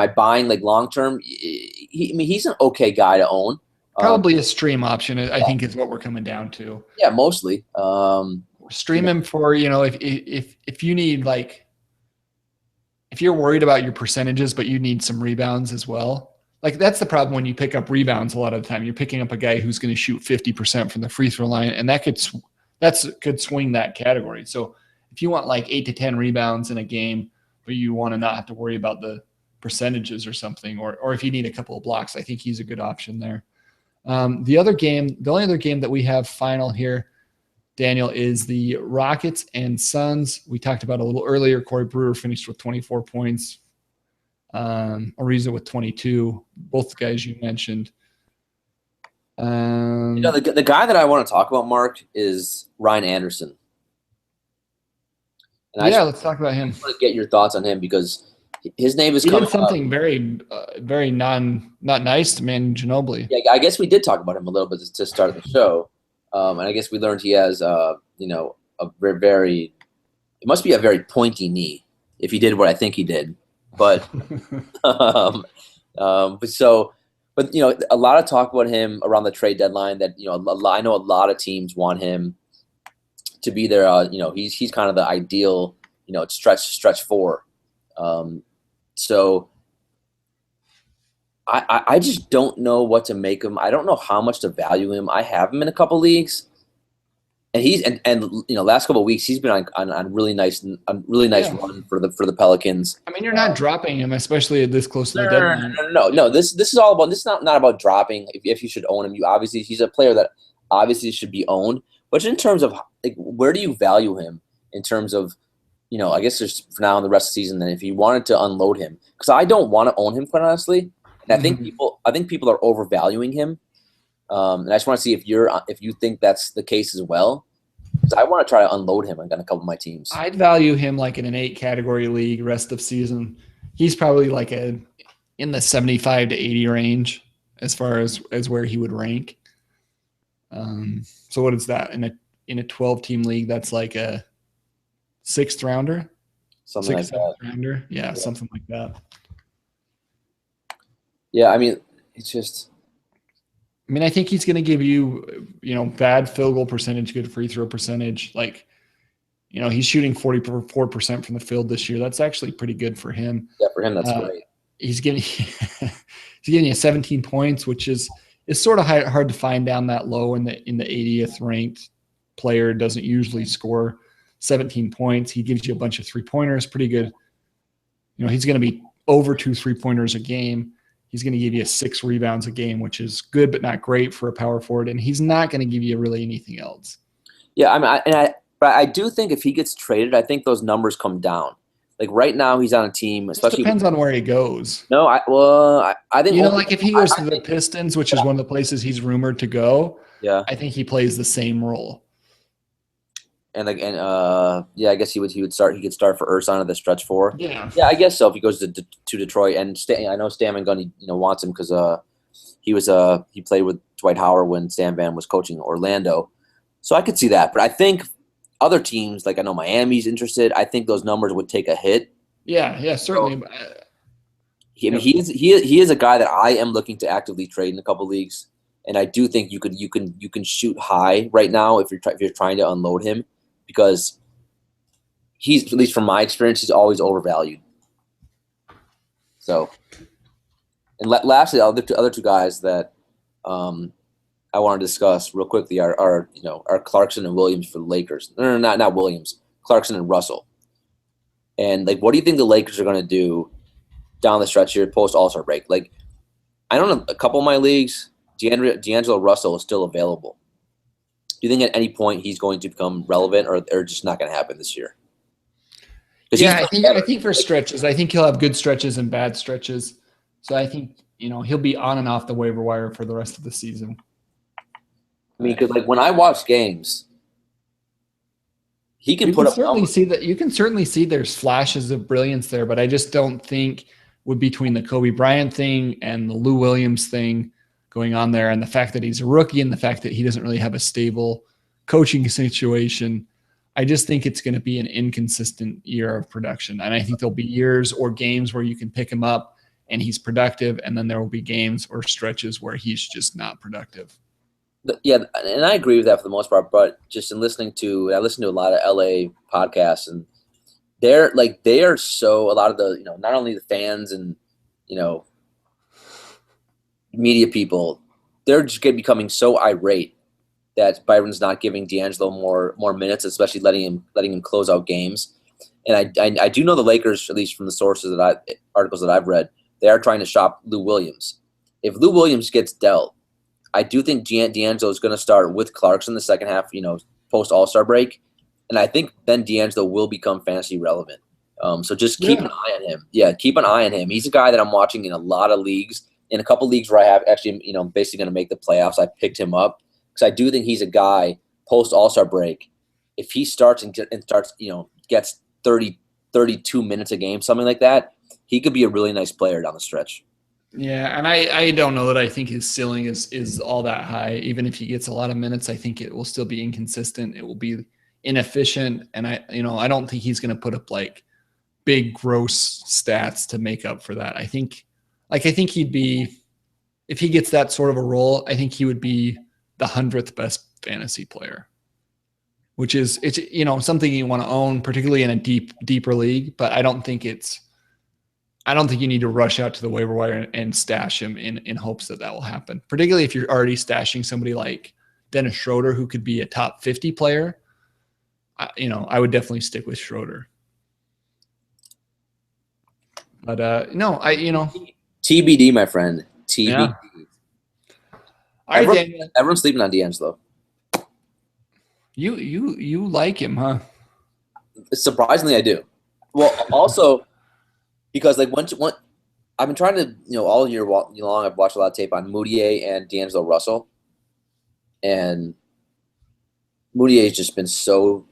I buying like long term? He's an okay guy to own. Probably a stream option, I think, is what we're coming down to. Yeah, mostly. Stream him for, if you need, like, if you're worried about your percentages, but you need some rebounds as well. Like, that's the problem when you pick up rebounds a lot of the time. You're picking up a guy who's going to shoot 50% from the free throw line, and that could swing that category. So if you want like 8 to 10 rebounds in a game, but you want to not have to worry about the percentages or something, or if you need a couple of blocks, I think he's a good option there. The only other game that we have final here, Daniel, is the Rockets and Suns. We talked about a little earlier. Corey Brewer finished with 24 points. Ariza with 22. Both guys you mentioned. The guy that I want to talk about, Mark, is Ryan Anderson. And let's talk about him. I want to get your thoughts on him because his name is he coming did something very, very not nice to Manu Ginobili. Yeah, I guess we did talk about him a little bit to start the show, and I guess we learned he has, a very, it must be a very pointy knee if he did what I think he did, but, but a lot of talk about him around the trade deadline. That I know a lot of teams want him to be there. He's kind of the ideal, stretch four. So I just don't know what to make him. I don't know how much to value him. I have him in a couple leagues, and last couple of weeks he's been on really nice run for the Pelicans. I mean, you're not dropping him, especially this close to the deadline. No. This is all about. This is not about dropping. If you should own him, he's a player that obviously should be owned. But in terms of like, where do you value him in terms of, I guess just for now in the rest of the season, then if you wanted to unload him, because I don't want to own him, quite honestly. And I think people are overvaluing him. And I just want to see if you think that's the case as well. Because I want to try to unload him on a couple of my teams. I'd value him like in an 8-category league rest of season. He's probably like in the 75 to 80 range as far as where he would rank. So what is that in a 12-team league? That's like a 6th rounder, something like that. Rounder, yeah, something like that. Yeah, I mean, it's just. I mean, I think he's going to give you, bad field goal percentage, good free throw percentage. Like, he's shooting 44% from the field this year. That's actually pretty good for him. Yeah, for him, that's great. He's giving you 17 points, which is sort of hard to find down that low in the 80th ranked player. Doesn't usually score 17 points. He gives you a bunch of 3-pointers, pretty good. He's going to be over 2 3-pointers a game. He's going to give you 6 rebounds a game, which is good but not great for a power forward. And he's not going to give you really anything else. Yeah, I mean, but I do think if he gets traded, I think those numbers come down. Like right now, he's on a team. Especially depends on where he goes. No, I think like if he goes to the Pistons, which is one of the places he's rumored to go. Yeah, I think he plays the same role. And I guess he could start for Ersan at the stretch 4. Yeah, I guess so. If he goes to Detroit, and I know Stan Van Gundy wants him because he played with Dwight Howard when Stan Van was coaching Orlando, so I could see that. But I think other teams, like I know Miami's interested. I think those numbers would take a hit. Yeah, certainly. So, he is a guy that I am looking to actively trade in a couple leagues, and I do think you can shoot high right now if you're trying to unload him. Because he's, at least from my experience, he's always overvalued. So, and lastly, the other two guys that I want to discuss real quickly are Clarkson and Williams for the Lakers. No, not Williams. Clarkson and Russell. And like, what do you think the Lakers are going to do down the stretch here post All-Star break? Like, I don't know, a couple of my leagues, D'Angelo Russell is still available. Do you think at any point he's going to become relevant, or just not going to happen this year? Yeah, I think for stretches, I think he'll have good stretches and bad stretches. So I think he'll be on and off the waiver wire for the rest of the season. I mean, because like when I watch games, he can You put can up certainly numbers. see that. You can certainly see there's flashes of brilliance there, but I just don't think with between the Kobe Bryant thing and the Lou Williams thing going on there, and the fact that he's a rookie and the fact that he doesn't really have a stable coaching situation, I just think it's going to be an inconsistent year of production. And I think there'll be years or games where you can pick him up and he's productive, and then there will be games or stretches where he's just not productive. Yeah, and I agree with that for the most part. But just in listening to, I listen to a lot of LA podcasts, and they are so, a lot of the, not only the fans and you know media people, they're just becoming so irate that Byron's not giving D'Angelo more minutes, especially letting him close out games. And I do know the Lakers, at least from the sources articles that I've read, they are trying to shop Lou Williams. If Lou Williams gets dealt, I do think D'Angelo is going to start with Clarkson the second half, post All-Star break, and I think then D'Angelo will become fantasy relevant. So just keep an eye on him. Yeah, keep an eye on him. He's a guy that I'm watching in a lot of leagues. In a couple leagues where I have actually, basically going to make the playoffs, I picked him up because I do think he's a guy post All-Star break. If he starts and starts, gets 30, 32 minutes a game, something like that, he could be a really nice player down the stretch. Yeah, and I don't know that I think his ceiling is all that high. Even if he gets a lot of minutes, I think it will still be inconsistent. It will be inefficient, and I don't think he's going to put up like big gross stats to make up for that. I think he'd be, if he gets that sort of a role, I think he would be the 100th best fantasy player, which is something you want to own, particularly in a deeper league. But I don't think you need to rush out to the waiver wire and stash him in hopes that will happen, particularly if you're already stashing somebody like Dennis Schroeder, who could be a top 50 player. I would definitely stick with Schroeder. But TBD, my friend. TBD. Yeah. All right, Daniel. Everyone's sleeping on D'Angelo. You like him, huh? Surprisingly, I do. Well, also because once I've been trying to, all year long, I've watched a lot of tape on Moutier and D'Angelo Russell, and Moutier's just been so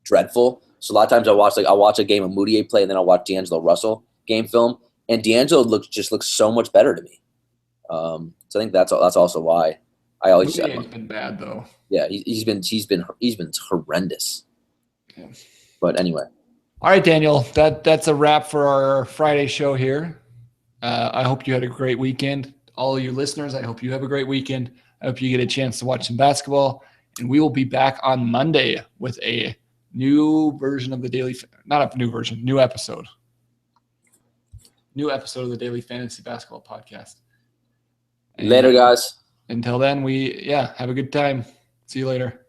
dreadful. So a lot of times I'll watch a game of Moutier play, and then I'll watch D'Angelo Russell game film, and D'Angelo looks so much better to me. So I think that's also why I always. Moutier's been bad though. Yeah, he's been horrendous. Yeah. But anyway. All right, Daniel, that's a wrap for our Friday show here. I hope you had a great weekend. All of you listeners, I hope you have a great weekend. I hope you get a chance to watch some basketball. And we will be back on Monday with a new version of the new episode. New episode of the Daily Fantasy Basketball Podcast. And Later, guys. Until then, have a good time. See you later.